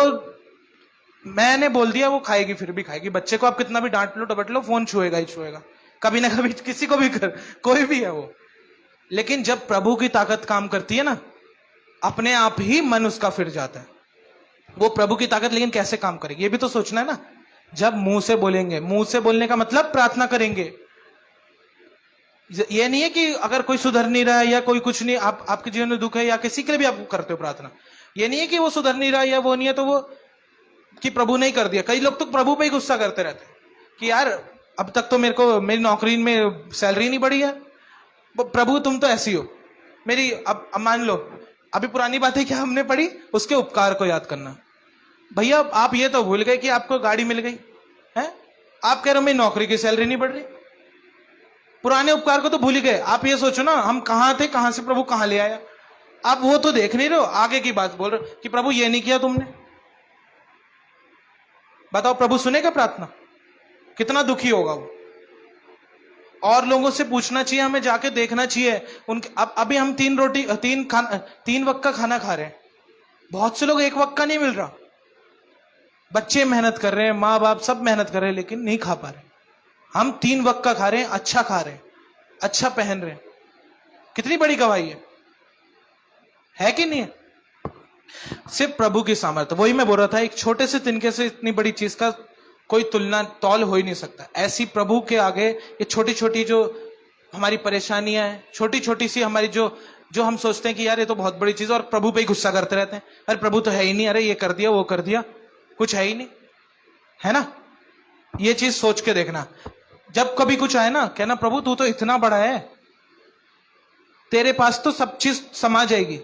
मैंने बोल दिया, वो खाएगी, फिर भी खाएगी। बच्चे को आप कितना भी डांट लो, डबट लो, फोन छुएगा ही छुएगा, कभी ना कभी, किसी को भी कोई भी है वो। लेकिन जब प्रभु की ताकत काम करती है ना, अपने आप ही मन उसका फिर जाता है। वो प्रभु की ताकत लेकिन कैसे काम करेगी, ये भी तो सोचना है ना। जब मुंह से बोलेंगे, मुंह से बोलने का मतलब प्रार्थना करेंगे। ये नहीं है कि अगर कोई सुधर नहीं रहा है या कोई कुछ नहीं, आपके जीवन में दुख है या किसी के लिए भी आप करते हो प्रार्थना, ये नहीं है कि वो सुधर नहीं रहा या वो नहीं है तो वो कि प्रभु नहीं कर दिया। कई लोग तो प्रभु पे ही गुस्सा करते रहते हैं कि यार अब तक तो मेरी नौकरी में सैलरी नहीं बढ़ी है, प्रभु तुम तो ऐसी हो मेरी। अब मान लो अभी पुरानी बातें क्या हमने पढ़ी, उसके उपकार को याद करना। भैया आप ये तो भूल गए कि आपको गाड़ी मिल गई है, आप कह रहे हो मेरी नौकरी की सैलरी नहीं बढ़ रही। पुराने उपकार को तो भूल ही गए। आप ये सोचो ना, हम कहां थे, कहां से प्रभु कहां ले आया। आप वो तो देख नहीं रहे हो, आगे की बात बोल रहे हो कि प्रभु ये नहीं किया तुमने। बताओ प्रभु सुनेगा प्रार्थना? कितना दुखी होगा वो। और लोगों से पूछना चाहिए, हमें जाके देखना चाहिए उनके। अभी हम 3 वक्त का खाना खा रहे हैं, बहुत से लोग 1 वक्त का नहीं मिल रहा। बच्चे मेहनत कर रहे हैं, माँ बाप सब मेहनत कर रहे हैं, लेकिन नहीं खा पा रहे। हम 3 वक्त का खा रहे हैं, अच्छा खा रहे हैं, अच्छा पहन रहे हैं। कितनी बड़ी गवाही है कि नहीं है? सिर्फ प्रभु की सामर्थ्य। वही मैं बोल रहा था, एक छोटे से तिनके से इतनी बड़ी चीज का कोई तुलना तौल हो ही नहीं सकता। ऐसी प्रभु के आगे ये छोटी छोटी जो हमारी परेशानियां हैं, छोटी छोटी सी हमारी जो हम सोचते हैं कि यार ये तो बहुत बड़ी चीज, और प्रभु पे ही गुस्सा करते रहते हैं। अरे प्रभु तो है ही नहीं, अरे ये कर दिया वो कर दिया, कुछ है ही नहीं, है ना। ये चीज सोच के देखना, जब कभी कुछ आए ना, कहना प्रभु तू तो इतना बड़ा है, तेरे पास तो सब चीज समा जाएगी।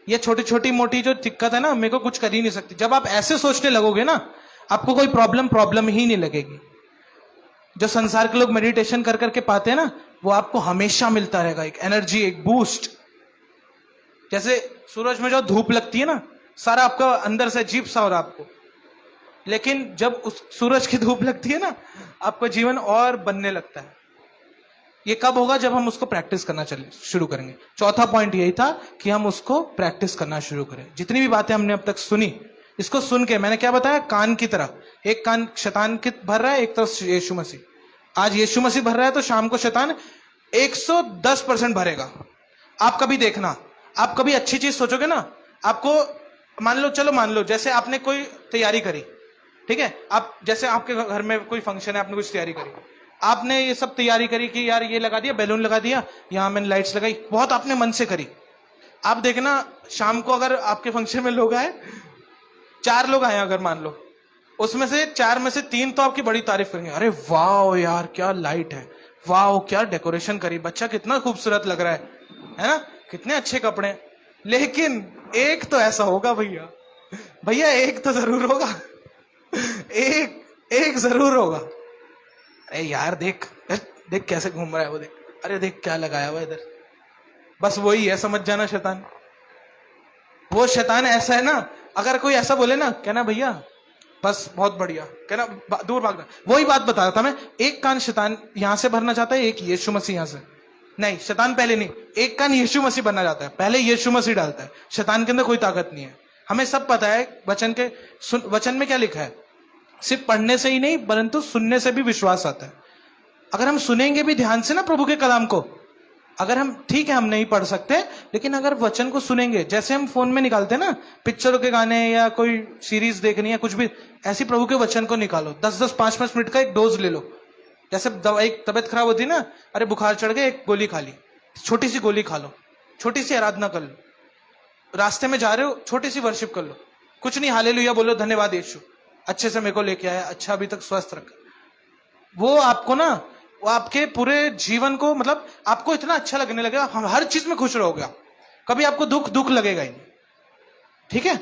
ये छोटी छोटी मोटी जो दिक्कत है ना, मेरे को कुछ कर ही नहीं सकती। जब आप ऐसे सोचने लगोगे ना, आपको कोई प्रॉब्लम ही नहीं लगेगी। जो संसार के लोग मेडिटेशन कर करके पाते हैं ना, वो आपको हमेशा मिलता रहेगा, एक एनर्जी, एक बूस्ट। जैसे सूरज में जो धूप लगती है ना, सारा आपका अंदर से अजीब सा हो रहा आपको, लेकिन जब उस सूरज की धूप लगती है ना, आपका जीवन और बनने लगता है। ये कब होगा? जब हम उसको प्रैक्टिस करना शुरू करेंगे। चौथा पॉइंट यही था कि हम उसको प्रैक्टिस करना शुरू करें। जितनी भी बातें हमने अब तक सुनी, इसको सुन के मैंने क्या बताया, कान की तरह, एक कान शैतान की भर रहा है, एक तरफ यीशु मसीह। आज यीशु मसीह भर रहा है तो शाम को शैतान 110% भरेगा। आप कभी देखना, आप कभी अच्छी चीज सोचोगे ना, आपको मान लो जैसे आपने कोई तैयारी करी, ठीक है, आप जैसे आपके घर में कोई फंक्शन है, आपने कुछ तैयारी करी, आपने ये सब तैयारी करी कि यार ये लगा दिया, बैलून लगा दिया, यहां मैंने लाइट्स लगाई, बहुत आपने मन से करी। आप देखना शाम को अगर आपके फंक्शन में लोग आए, 4 लोग आए अगर मान लो, उसमें से 4 में से 3 तो आपकी बड़ी तारीफ करेंगे, अरे वाह यार क्या लाइट है, वाह क्या डेकोरेशन करी, बच्चा कितना खूबसूरत लग रहा है ना, कितने अच्छे कपड़े। लेकिन एक तो ऐसा होगा भैया एक तो जरूर होगा, एक जरूर होगा, अरे यार देख कैसे घूम रहा है वो, देख, अरे देख क्या लगाया हुआ इधर। बस वही है, समझ जाना शैतान। वो शैतान ऐसा है ना, अगर कोई ऐसा बोले ना, कहना भैया बस बहुत बढ़िया, कहना दूर भागना। वही बात बता रहा था मैं, एक कान शैतान यहां से भरना चाहता है, एक यीशु मसीह यहां से। नहीं, शैतान पहले नहीं, एक कान यीशु मसीह बनना चाहता है, पहले यीशु मसीह डालता है। शैतान के अंदर कोई ताकत नहीं है। हमें सब पता है वचन में क्या लिखा है, सिर्फ पढ़ने से ही नहीं परंतु सुनने से भी विश्वास आता है। अगर हम सुनेंगे भी ध्यान से ना प्रभु के कलाम को, अगर हम, ठीक है हम नहीं पढ़ सकते, लेकिन अगर वचन को सुनेंगे, जैसे हम फोन में निकालते हैं ना पिक्चरों के गाने या कोई सीरीज देखनी है कुछ भी, ऐसी प्रभु के वचन को निकालो, 10-10, 5-5 मिनट का एक डोज ले लो। जैसे एक तबियत खराब होती है ना, अरे बुखार चढ़ गया, एक गोली खा ली, छोटी सी गोली खा लो, छोटी सी आराधना कर लो, रास्ते में जा रहे हो छोटी सी वर्शिप कर लो, कुछ नहीं, हालेलुया बोलो, धन्यवाद यीशु, अच्छे से मेरे को लेके आया, अच्छा अभी तक स्वस्थ रखा। वो आपको ना, वो आपके पूरे जीवन को, मतलब आपको इतना अच्छा लगने लगेगा, हम हर चीज में खुश रहोगे, कभी आपको दुख लगेगा ही नहीं। ठीक है,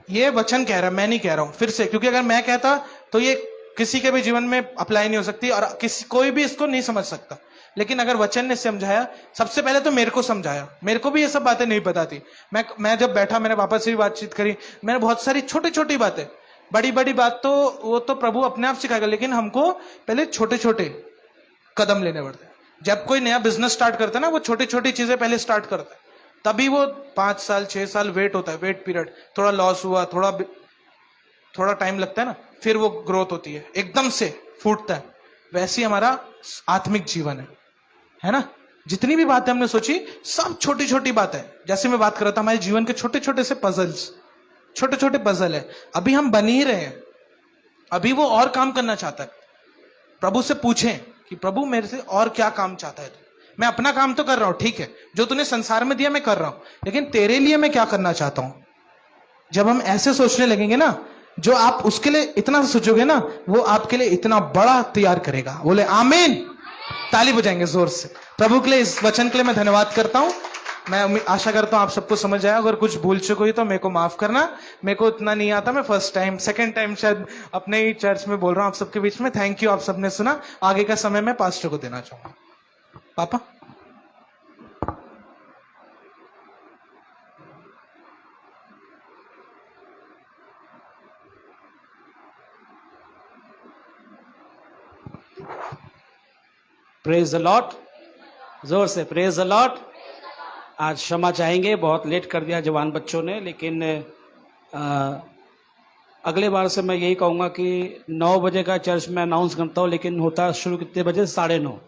ये वचन कह रहा है, मैं नहीं कह रहा हूं फिर से, क्योंकि अगर मैं कहता तो ये किसी के भी जीवन में अप्लाई नहीं हो सकती और कोई भी इसको नहीं समझ सकता। लेकिन अगर वचन ने समझाया, सबसे पहले तो मेरे को समझाया, मेरे को भी ये सब बातें नहीं पता थी। मैं जब बैठा, मैंने पापा से भी बातचीत करी, मैंने बहुत सारी छोटी छोटी बातें, बड़ी बड़ी बात तो वो तो प्रभु अपने आप सिखाएगा, लेकिन हमको पहले छोटे छोटे कदम लेने पड़ते हैं। जब कोई नया बिजनेस स्टार्ट करता है ना, वो छोटी छोटी चीजें पहले स्टार्ट करता है, तभी वो 5 साल 6 साल वेट होता है, वेट पीरियड, थोड़ा लॉस हुआ, थोड़ा टाइम लगता है ना, फिर वो ग्रोथ होती है, एकदम से फूटता है। वैसे ही हमारा आत्मिक जीवन है ना। जितनी भी बातें हमने सोची सब छोटी छोटी बात है, जैसे मैं बात कर रहा था हमारे जीवन के छोटे छोटे से पजल्स, छोटे छोटे पजल है। अभी हम बन ही रहे हैं, अभी वो और काम करना चाहता है। प्रभु से पूछें कि प्रभु मेरे से और क्या काम चाहता है। मैं अपना काम तो कर रहा हूं, ठीक है, जो तूने संसार में दिया मैं कर रहा हूं, लेकिन तेरे लिए मैं क्या करना चाहता हूं। जब हम ऐसे सोचने लगेंगे ना, जो आप उसके लिए इतना सोचोगे ना, वो आपके लिए इतना बड़ा तैयार करेगा। बोले आमीन, ताली बजाएंगे जोर से। प्रभु के लिए, इस वचन के लिए मैं धन्यवाद करता हूं। मैं आशा करता हूं आप सबको समझ आया। अगर कुछ भूल चुकी हुई तो मेरे को माफ करना, मेरे को इतना नहीं आता, मैं फर्स्ट टाइम सेकंड टाइम शायद अपने ही चर्च में बोल रहा हूं आप सबके बीच में। थैंक यू, आप सबने सुना। आगे का समय मैं पास्टर को देना चाहूंगा। पापा प्रेज द लॉर्ड, जोर से प्रेज द लॉर्ड। आज क्षमा चाहेंगे, बहुत लेट कर दिया जवान बच्चों ने, लेकिन अगले बार से मैं यही कहूँगा कि 9 बजे का चर्च में अनाउंस करता हूँ, लेकिन होता शुरू कितने बजे, 9:30।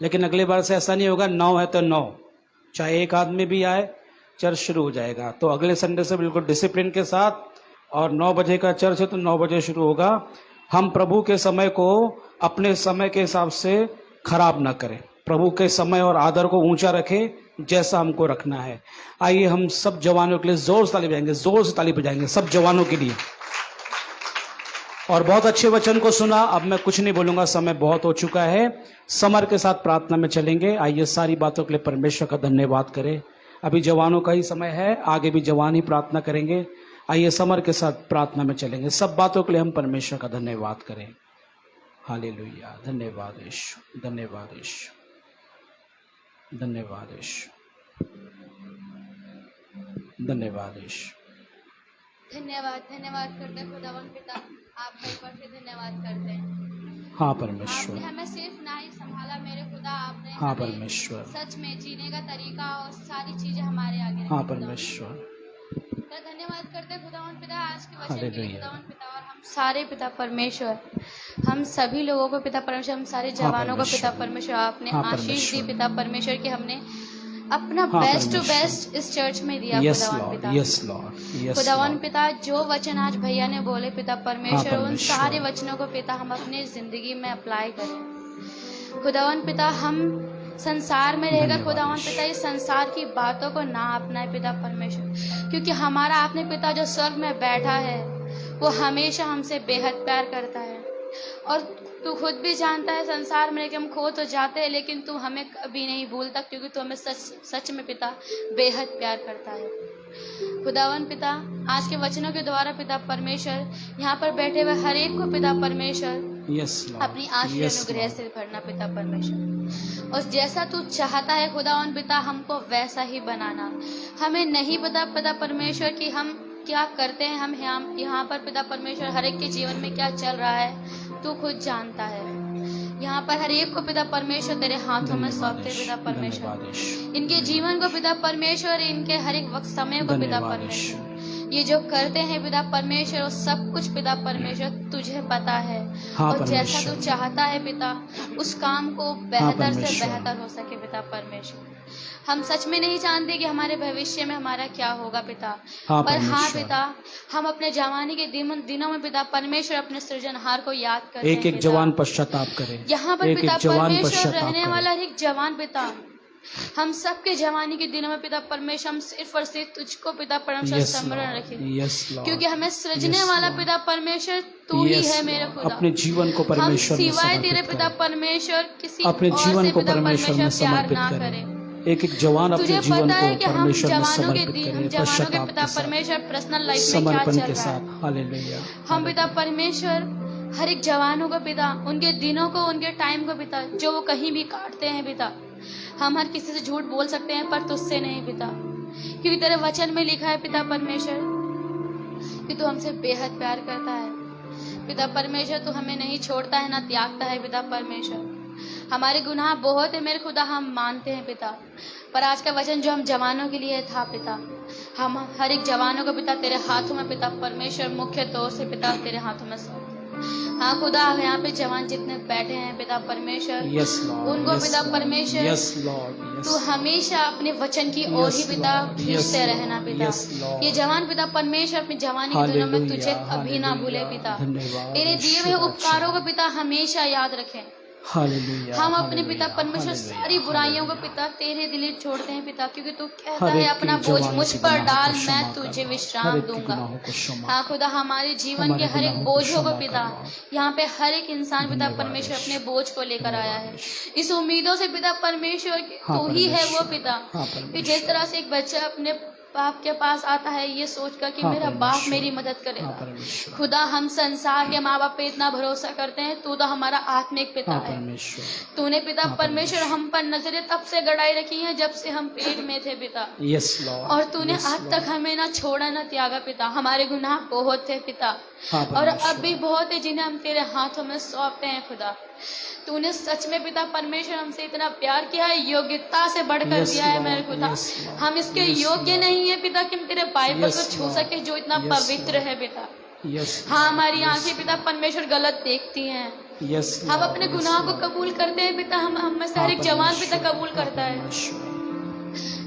लेकिन अगले बार से ऐसा नहीं होगा, 9 है तो 9, चाहे एक आदमी भी आए, चर्च शुरू हो जाएगा। तो अगले संडे से बिल्कुल डिसिप्लिन के साथ, और 9 बजे का चर्च है तो 9 बजे शुरू होगा। हम प्रभु के समय को अपने समय के हिसाब से खराब ना करें, प्रभु के समय और आदर को ऊंचा रखें जैसा हमको रखना है। आइए हम सब जवानों के लिए जोर से ताली बजाएंगे, जोर से ताली बजाएंगे सब जवानों के लिए। और बहुत अच्छे वचन को सुना। अब मैं कुछ नहीं बोलूंगा, समय बहुत हो चुका है। समर के साथ प्रार्थना में चलेंगे। आइए सारी बातों के लिए परमेश्वर का धन्यवाद करें। अभी जवानों का ही समय है, आगे भी जवान ही प्रार्थना करेंगे। आइए समर के साथ प्रार्थना में चलेंगे। सब बातों के लिए हम परमेश्वर का धन्यवाद करें। हालेलुया, धन्यवाद यीशु, धन्यवाद यीशु, धन्यवाद यीशु, धन्यवाद यीशु। धन्यवाद करते हैं खुदावन पिता, आपका एक बार फिर धन्यवाद करते हैं। हाँ परमेश्वर, आपने हमें सिर्फ ना ही संभाला मेरे खुदा, आपने हाँ हमें परमेश्वर, सच में जीने का तरीका और सारी चीजें हमारे आगे हाँ रखी खुदावन। परमेश्वर। तो धन्यवाद करते हैं खुदावन पिता आज के वचन के लिए हालेलुया। खुदावन पिता। और हम सारे पिता परमेश्वर, हम सभी लोगों को पिता परमेश्वर, हम सारे जवानों को पिता परमेश्वर आपने हाँ आशीष दी परमेश्वर। पिता परमेश्वर कि हमने अपना हाँ बेस्ट टू परमेश्वर। बेस्ट इस चर्च में दिया यस खुदावन लॉर्ड, पिता। यस लॉर्ड, यस खुदावन लॉर्ड। पिता जो वचन आज भैया ने बोले पिता परमेश्वर, उन परमेश्वर। सारे वचनों को पिता हम अपनी जिंदगी में अप्लाई करें खुदावन पिता। हम संसार में रहकर धन्यवाद खुदावन यीशु। पिता इस संसार की बातों को ना अपनाए पिता परमेश्वर, क्योंकि हमारा आपने पिता जो स्वर्ग में बैठा है वो हमेशा हमसे बेहद प्यार करता है। और तू खुद भी जानता है संसार में हम खो तो जाते हैं, लेकिन तू हमें कभी नहीं भूलता, क्योंकि तू हमें सच में पिता बेहद प्यार करता है खुदावन पिता। आज के वचनों के द्वारा पिता परमेश्वर यहाँ पर बैठे हुए हर एक को पिता परमेश्वर यस लॉर्ड, अपनी आशीष यस अनुग्रह लॉर्ड। से भरना पिता परमेश्वर। और जैसा तू चाहता है खुदावन पिता हमको वैसा ही बनाना। हमें नहीं पता पिता परमेश्वर कि हम क्या करते हैं हम यहाँ पर पिता परमेश्वर, हर एक के जीवन में क्या चल रहा है तू खुद जानता है। यहाँ पर हर एक को पिता परमेश्वर तेरे हाथों में सौंपते पिता परमेश्वर, इनके जीवन को पिता परमेश्वर, इनके हर एक वक्त समय को पिता परमेश्वर, ये जो करते हैं पिता परमेश्वर, वो सब कुछ पिता परमेश्वर तुझे पता है। और जैसा तू चाहता है पिता, उस काम को बेहतर से बेहतर हो सके पिता परमेश्वर। हम सच में नहीं जानते कि हमारे भविष्य में हमारा क्या होगा पिता, पर हाँ पिता, हम अपने जवानी के दिनों में पिता परमेश्वर अपने सृजनहार को याद करते हैं। एक जवान पश्चाताप करे। यहाँ पर पिता परमेश्वर रहने वाला एक जवान पिता, हम सबके जवानी के दिनों में पिता परमेश्वर, हम सिर्फ और सिर्फ तुझको पिता परमेश्वर स्मरण रखें, क्योंकि हमें सृजने वाला पिता परमेश्वर तू ही है मेरे खुदा। अपने जीवन को परमेश्वर में सिवाय तेरे पिता परमेश्वर किसी अपने जीवन को परमेश्वर में समर्पित करें। एक जवान अपने जीवन को हम परमेश्वर में जवानों के समर्पित जवानों करें के पिता परमेश्वर पर्सनल लाइफ में क्या समर्पण चल के रहा है। साथ। हालेलुया। हम पिता परमेश्वर हर एक जवानों को पिता, उनके दिनों को, उनके टाइम को पिता, जो वो कहीं भी काटते हैं पिता, हम हर किसी से झूठ बोल सकते हैं पर तुझसे नहीं पिता, क्योंकि तेरे वचन में लिखा है पिता परमेश्वर कि तू हमसे बेहद प्यार करता है पिता परमेश्वर। तू हमें नहीं छोड़ता है ना त्यागता है पिता परमेश्वर। हमारे गुनाह बहुत है मेरे खुदा, हम मानते हैं पिता, पर आज का वचन जो हम जवानों के लिए था पिता, हम हर एक जवानों को पिता तेरे हाथों में पिता परमेश्वर, मुख्य तौर से पिता तेरे हाथों में सौंपते। हाँ खुदा, यहाँ पे जवान जितने बैठे हैं पिता परमेश्वर, उनको पिता परमेश्वर तू हमेशा अपने वचन की ओर ही पिता खींचते रहना पिता। ये जवान पिता परमेश्वर अपनी जवानी के दिनों में तुझे कभी ना भूले पिता, तेरे दिए हुए उपकारों को पिता हमेशा याद रखें। हम अपने पिता परमेश्वर सारी बुराइयों को पिता तेरे दिल छोड़ते हैं पिता, क्योंकि तू कहता है अपना बोझ मुझ पर डाल, मैं तुझे विश्राम दूंगा। हाँ खुदा, हमारे जीवन के हर एक बोझों को पिता, यहाँ पे हर एक इंसान पिता परमेश्वर अपने बोझ को लेकर आया है, इस उम्मीदों से पिता परमेश्वर तू ही है वो पिता, कि जिस तरह से एक बच्चा अपने बाप के पास आता है ये सोचकर कि मेरा बाप मेरी मदद करेगा। खुदा, हम संसार के माँ बाप पे इतना भरोसा करते हैं, तू तो हमारा आत्मिक पिता है। तूने पिता परमेश्वर हम पर नजरें तब से गड़ाई रखी हैं जब से हम पेट में थे पिता, और तूने आज तक हमें ना छोड़ा ना त्यागा पिता। हमारे गुनाह बहुत थे पिता, और अब भी बहुत है जिन्हें हम तेरे हाथों में सौंपते हैं खुदा। तूने सच में पिता परमेश्वर हमसे इतना प्यार किया है, योग्यता से बढ़कर दिया है मेरे खुदा। हम इसके योग्य नहीं है पिता कि हम तेरे बाइबल को छू सके जो इतना पवित्र है पिता। हाँ, हमारी आंखें पिता परमेश्वर गलत देखती हैं, हम अपने गुनाह को कबूल करते हैं पिता, हम में से हर एक जवान पिता कबूल करता है,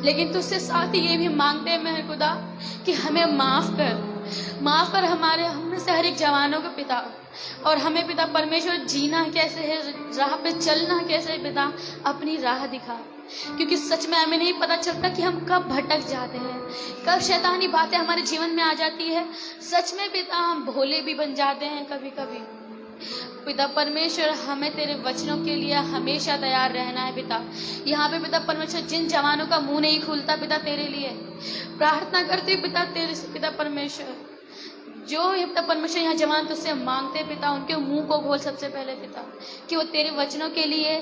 लेकिन तुझसे साथ ही ये भी मांगते हैं मेरे खुदा कि हमें माफ कर हमारे हम से हर एक जवानों को पिता, और हमें पिता परमेश्वर जीना कैसे है, राह पे चलना कैसे है पिता, अपनी राह दिखा, क्योंकि सच में हमें नहीं पता चलता कि हम कब भटक जाते हैं, कब शैतानी बातें हमारे जीवन में आ जाती है। सच में पिता हम भोले भी बन जाते हैं कभी कभी पिता परमेश्वर। हमें तेरे वचनों के लिए हमेशा तैयार रहना है पिता। यहाँ पे पिता परमेश्वर जिन जवानों का मुंह नहीं खुलता पिता तेरे लिए प्रार्थना करते पिता, तेरे से पिता परमेश्वर जो पिता परमेश्वर यहाँ जवान तुझसे मांगते पिता, उनके मुंह को खोल सबसे पहले पिता, कि वो तेरे वचनों के लिए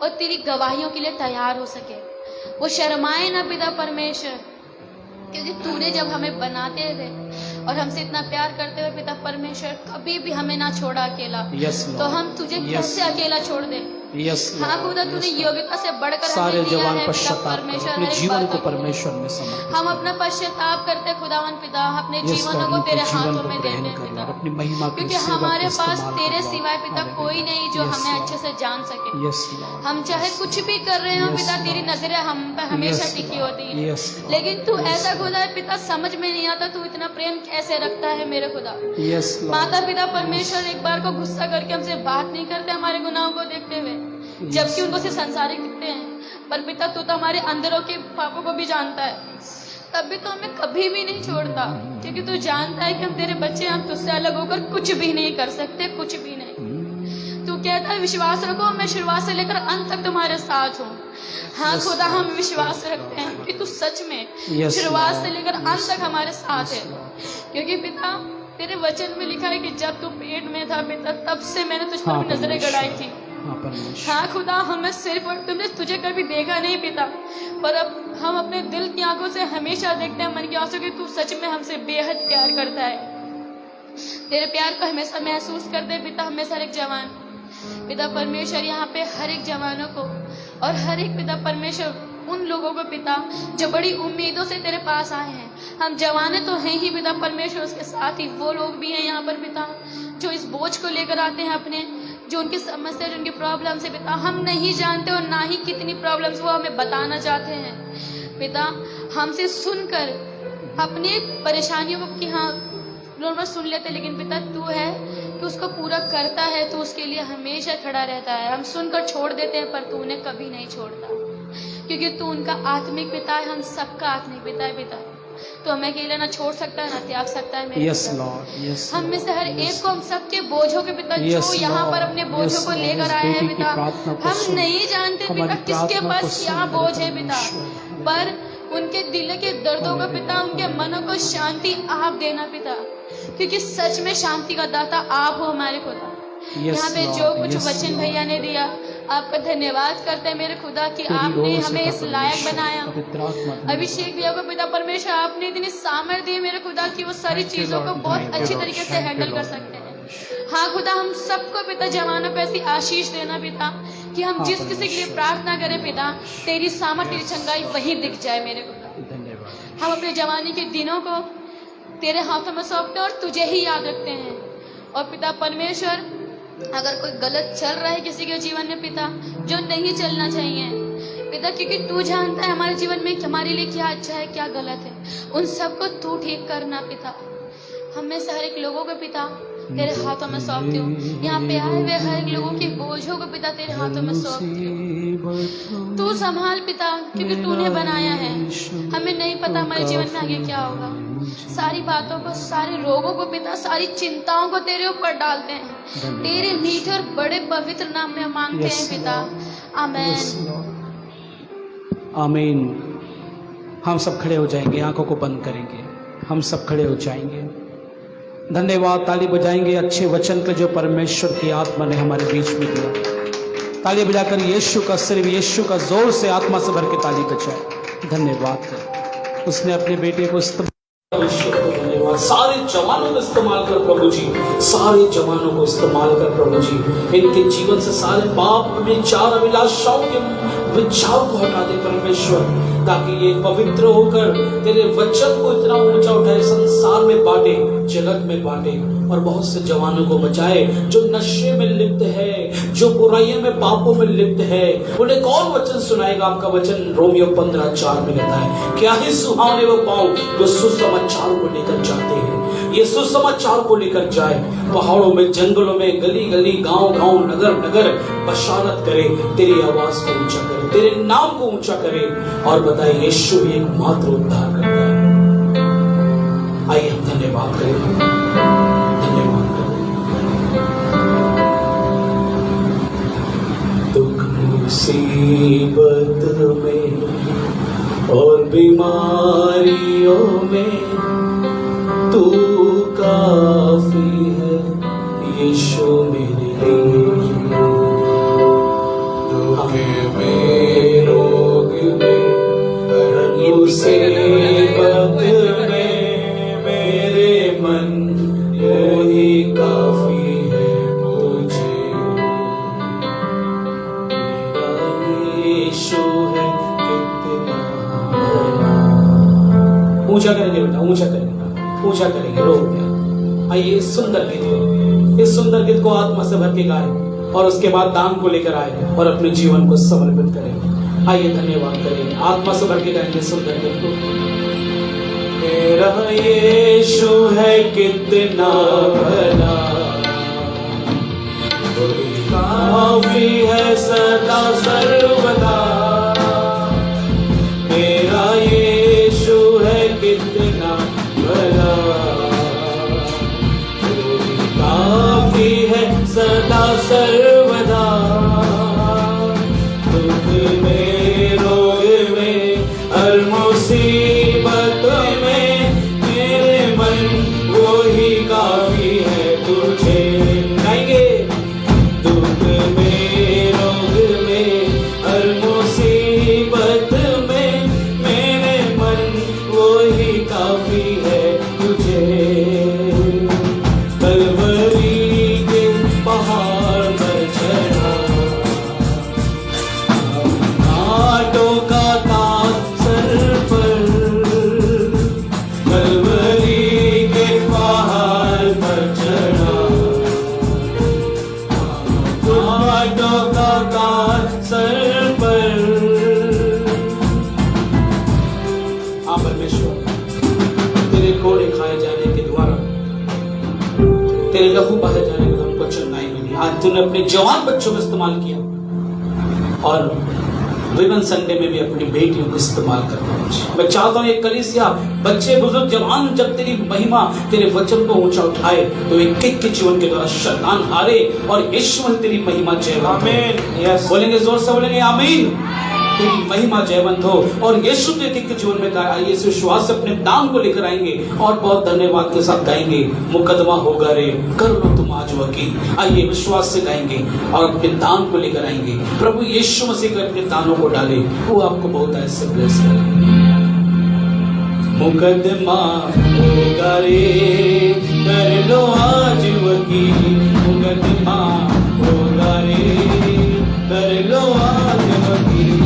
और तेरी गवाहियों के लिए तैयार हो सके, वो शर्माए ना पिता परमेश्वर, क्योंकि तूने जब हमें बनाते थे और हमसे इतना प्यार करते हुए पिता परमेश्वर कभी भी हमें ना छोड़ा अकेला, तो हम तुझे कैसे अकेला छोड़ दे। हाँ खुदा, तूने योग्यता से बढ़कर सारे जवान पश्चाताप अपने जीवन को परमेश्वर में समर्पित, हम अपना पश्चाताप करते खुदावन पिता, अपने जीवनों को तेरे हाथों में देते हैं पिता, अपनी महिमा की, क्योंकि हमारे पास तेरे सिवाय पिता कोई नहीं जो हमें अच्छे से जान सके। हम चाहे कुछ भी कर रहे हो पिता, तेरी नजरें हम पे हमेशा टिकी होती है, लेकिन तू ऐसा खुदा है पिता, समझ में नहीं आता तू इतना प्रेम कैसे रखता है मेरे खुदा। माता पिता परमेश्वर एक बार को गुस्सा करके हमसे बात नहीं करते हमारे गुनाहों को देखते हुए, जबकि उनको से संसारिक दिखते हैं, पर पिता तू तो हमारे अंदरों के पापों को भी जानता है, तब भी तो हमें कभी भी नहीं छोड़ता, क्योंकि तू जानता है कि हम तेरे बच्चे, हम तुझसे अलग होकर कुछ भी नहीं कर सकते, कुछ भी नहीं। तू कहता है विश्वास रखो, मैं शुरुआत से लेकर अंत तक तुम्हारे साथ हूँ। हाँ खुदा, हम विश्वास रखते हैं कि तू सच में शुरुआत से लेकर अंत तक हमारे साथ है, क्योंकि पिता तेरे वचन में लिखा है कि जब तू पेट में था पिता, तब से मैंने तुझ पर नजरें गड़ाई थी। हाँ परमेश्वर, हाँ खुदा, हमें सिर्फ और तुमने तुझे कभी देखा नहीं पिता, पर अब हम अपने दिल की आंखों से हमेशा देखते हैं मन की आंसू कि तू सच में हमसे बेहद प्यार करता है। तेरे प्यार को हमेशा महसूस करते पिता, हमेशा हर एक जवान पिता परमेश्वर यहाँ पे हर एक जवानों को और हर एक पिता परमेश्वर उन लोगों को पिता जो बड़ी उम्मीदों से तेरे पास आए हैं। हम जवाने तो हैं ही पिता परमेश्वर, उसके साथ ही वो लोग भी हैं यहाँ पर पिता जो इस बोझ को लेकर आते हैं अपने, जो उनकी समस्या, जो उनकी प्रॉब्लम से पिता हम नहीं जानते और ना ही कितनी प्रॉब्लम्स वो हमें बताना चाहते हैं पिता। हमसे सुनकर अपनी परेशानियों को कि हाँ नॉर्मल सुन लेते, लेकिन पिता तू है कि उसको पूरा करता है, तो उसके लिए हमेशा खड़ा रहता है। हम सुनकर छोड़ देते हैं पर तू उन्हें कभी नहीं छोड़ता, क्योंकि तू उनका आत्मिक पिता है, हम सबका आत्मिक पिता है पिता। तो हमें अकेले ना छोड़ सकता है ना त्याग सकता है मेरे यस पिता। लॉर्ड, यस हम में से हर एक को हम सबके बोझों के पिता जो यहाँ पर अपने बोझों को लेकर आए हैं पिता, हम नहीं जानते पिता किसके पास क्या बोझ है पिता, पर उनके दिल के दर्दों को पिता, उनके मनों को शांति आप देना पिता, क्योंकि सच में शांति का दाता आप हो हमारे खुदा। यहाँ पे जो कुछ वचन भैया ने दिया आपका धन्यवाद करते हैं मेरे खुदा कि आपने हमें इस लायक बनाया। अभिषेक भैया को पिता परमेश्वर आपने इतनी सामर्थ्य दी मेरे खुदा कि वो सारी चीजों को बहुत अच्छी तरीके से हैंडल कर सकते हैं। हाँ खुदा, हम सबको पिता जवानों को ऐसी आशीष देना पिता कि हम जिस किसी के लिए प्रार्थना करें पिता, तेरी सामर्थ्य, तेरी चंगाई वही दिख जाए मेरे खुदा। हम अपने जवानी के दिनों को तेरे हाथों में सौंपते हैं और तुझे ही याद रखते हैं। और पिता परमेश्वर, अगर कोई गलत चल रहा है किसी के जीवन में पिता, जो नहीं चलना चाहिए पिता, क्योंकि तू जानता है हमारे जीवन में हमारे लिए क्या अच्छा है क्या गलत है, उन सबको तू ठीक करना पिता। हमें से हर एक लोगों को पिता तेरे हाथों में सौंपती हूँ। यहाँ पे आए हुए हर एक लोगों के बोझों को पिता तेरे हाथों में सौंपती हूँ। तू संभाल पिता, क्योंकि तूने बनाया है, हमें नहीं पता हमारे जीवन में आगे क्या होगा। सारी बातों को, सारे रोगों को पिता, सारी चिंताओं को तेरे ऊपर डालते हैं, तेरे मीठे और बड़े पवित्र नाम में मांगते हैं पिता, आमीन आमीन। हम सब खड़े हो जाएंगे, आंखों को बंद करेंगे, हम सब खड़े हो जाएंगे। धन्यवाद, ताली बजाएंगे अच्छे वचन पे जो परमेश्वर की आत्मा ने हमारे बीच में दिया। ताली बजाकर यीशु का, सिर्फ यीशु का जोर से आत्मा से भर के ताली बजाए। धन्यवाद, उसने अपने बेटे को धन्यवाद। सारे जवानों को इस्तेमाल कर प्रभु जी, सारे जवानों को इस्तेमाल कर प्रभु जी। इनके जीवन से सारे पाप, विचार, अभिलाषाओं के विचार को हटा दे परमेश्वर, ताकि ये पवित्र होकर तेरे वचन को इतना ऊंचा उठाए, संसार में बांटे, जगत में बांटे, और बहुत से जवानों को बचाए जो नशे में लिप्त है, जो बुराइयों में, पापों में लिप्त है। उन्हें कौन वचन सुनाएगा? आपका वचन रोमियो 15:4 में कहता है, क्या ही सुहावने वो पाँव जो सुसमाचार को लेकर जाते हैं। ये सुसमाचार को लेकर जाए, पहाड़ों में, जंगलों में, गली गली, गांव गांव, नगर नगर बशारत करे, तेरी आवाज को ऊंचा करे, तेरे नाम को ऊंचा करे, और बताए यीशु ही एकमात्र उद्धार करता है। आइए हम धन्यवाद करें, धन्यवाद करें। दुख मुसीबत में और बीमारियों में तू काफी है यीशु मेरे लिए। दुख में, रोग में, मुसीबत में मेरे मन वही काफी है मुझे। मेरा यीशु है कितना बड़ा। ऊंचा करेंगे बेटा, ऊंचा करेंगे, ऊंचा करेंगे, रो गया। आइए इस सुंदर गीत को आत्मा से भर के गाए, और उसके बाद दान को लेकर आए और अपने जीवन को समर्पित करें। आइए धन्यवाद करें, आत्मा से भर के गाएंगे सुंदर गीत को। मेरा यीशु है कितना भला, काफी है सदा सर्वदा। मेरा यीशु है कितना भला, काफी है सदा सर्वदा। दुख में, रोग में, हर मुसीबत में मेरे मन वो ही काफी है तुझे। गाएंगे। दुख में, तुमने अपने जवान बच्चों को इस्तेमाल किया और विमेन संडे में भी अपनी बेटियों को इस्तेमाल करना। मैं चाहता हूँ ये कलीसिया, बच्चे, बुजुर्ग, जवान जब तेरी महिमा, तेरे वचन को ऊंचा उठाए तो एक एक के जीवन के द्वारा शैतान हारे और यीशु में तेरी महिमा जयवंत। आमीन। यस, बोलेंगे जोर से, बोलेंगे आमीन। तेरी महिमा जयवंत हो और यीशु के एक जीवन में आइए इस विश्वास से अपने दाम को लेकर आएंगे और बहुत धन्यवाद के साथ गाएंगे। मुकदमा होगा रे, कर लो तुम आज वकील। आइए विश्वास से गाएंगे और अपने दान को लेकर आएंगे। प्रभु यीशु मसीह के अपने दानों को डाले, वो आपको बहुत ऐसे ब्लेस करेंगे। मुकदमा होगा रे, कर लो आज वकील। मुकदमा होगा रे, कर लो आज वकील।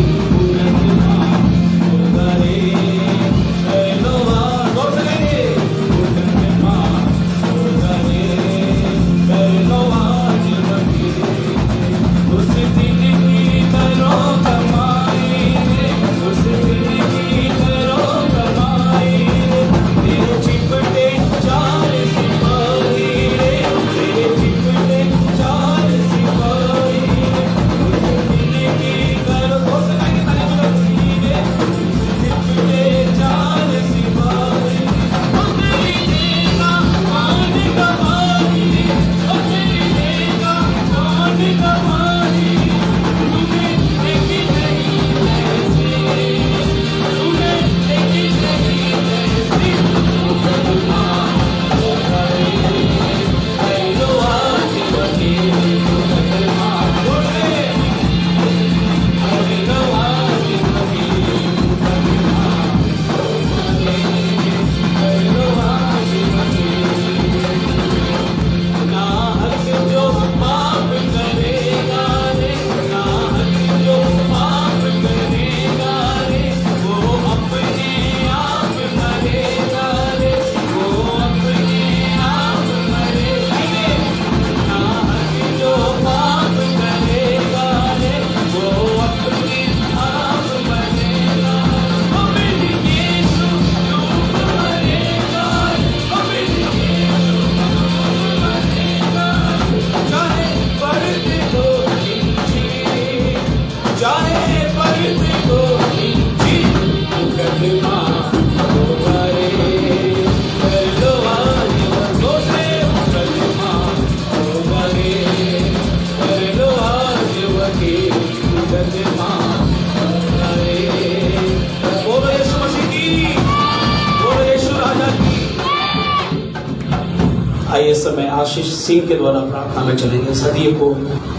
आइए समय आशीष सिंह के द्वारा प्रार्थना में चलेंगे। सदियों को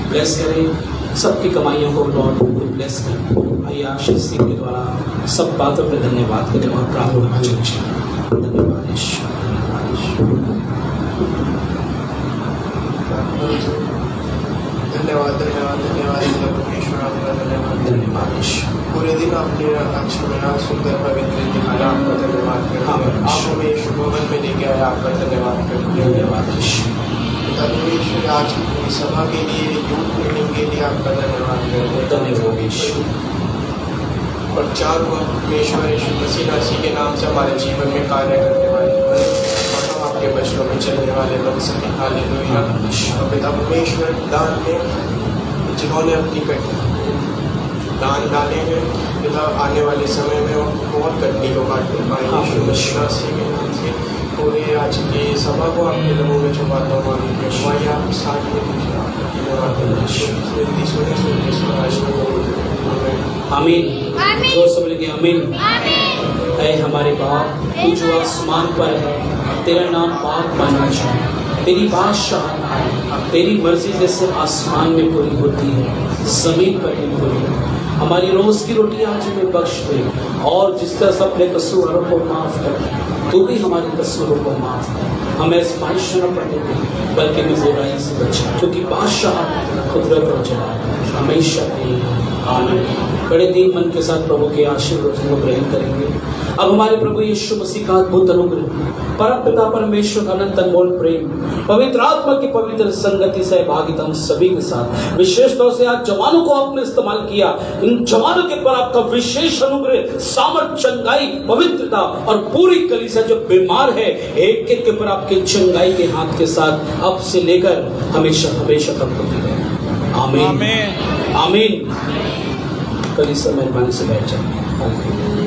ब्लेस करें, सबकी कमाइयों को लॉर्ड ब्लेस करें। आइए आशीष सिंह के द्वारा सब बातों पर धन्यवाद के द्वारा प्रार्थना में चलेंगे। धन्यवाद ईश्वर, धन्यवाद धन्यवाद धन्यवाद परमेश्वर, आपका धन्यवाद धन्यवाद ईश्वर। पूरे दिन आपने अच्छा बना सुंदर पवित्र दिखाया, आपका धन्यवाद करते हैं। आप हमें यीशु भवन में लेके आए, आपका धन्यवाद करते हैं। धन्यवाद ईश्वर। परमेश्वर आज पूरी सभा के लिए, यूथ मीटिंग के लिए आपका धन्यवाद करते हैं। धन्यवाद ईश्वर। और चारों परमेश्वर यीशु मसीह नासी के नाम से हमारे जीवन में कार्य करने वाले आपके बच्चों में चलने वाले बन सके। हालेलुया। और पिता परमेश्वर दान में जिन्होंने अपनी दान डाले हैं, पिता आने वाले समय में बहुत कटनी को काटने पाएंगे। यीशु मसीह के नाम से पूरे आज की सभा को आपके लोगों में छुपाता हूँ। आगे आप साथ में आमीन। जोर से बोलेंगे आमीन। ऐ हमारे बाप तू जो आसमान पर है, तेरा नाम पाक माना जाए, तेरी बादशाहत आए, तेरी मर्जी जैसे आसमान में पूरी होती है जमीन पर भी पूरी है। हमारी रोज की रोटी आज हमें बख्श दे और जिस तरह से अपने कसूरों को माफ कर दे, तू भी हमारे कसूरों को माफ कर। हमें आजमाइश न पड़ने दे बल्कि हमें बुराई से बचा, क्योंकि बादशाह कुदरत और जलाल हमेशा के लिए। आमीन। बड़े दीन मन के साथ प्रभु के आशीर्वाद को ग्रहण करेंगे। अब हमारे प्रभु यीशु मसीह का अद्भुत अनुग्रह, परम पिता परमेश्वर का अनंत अनमोल प्रेम, पवित्र आत्मा की पवित्र संगति सहभागिता हम सभी के साथ, विशेष तौर से आज जवानों को आपने इस्तेमाल किया, इन जवानों के पर आपका विशेष अनुग्रह, सामर्थ, चंगाई, पवित्रता और पूरी कलीसिया जो बीमार है एक एक के पर आपके चंगाई के हाथ के साथ अब से लेकर हमेशा हमेशा तक होती है। आमीन आमीन। कलीसिया मेहरबानी से बैठ जाए।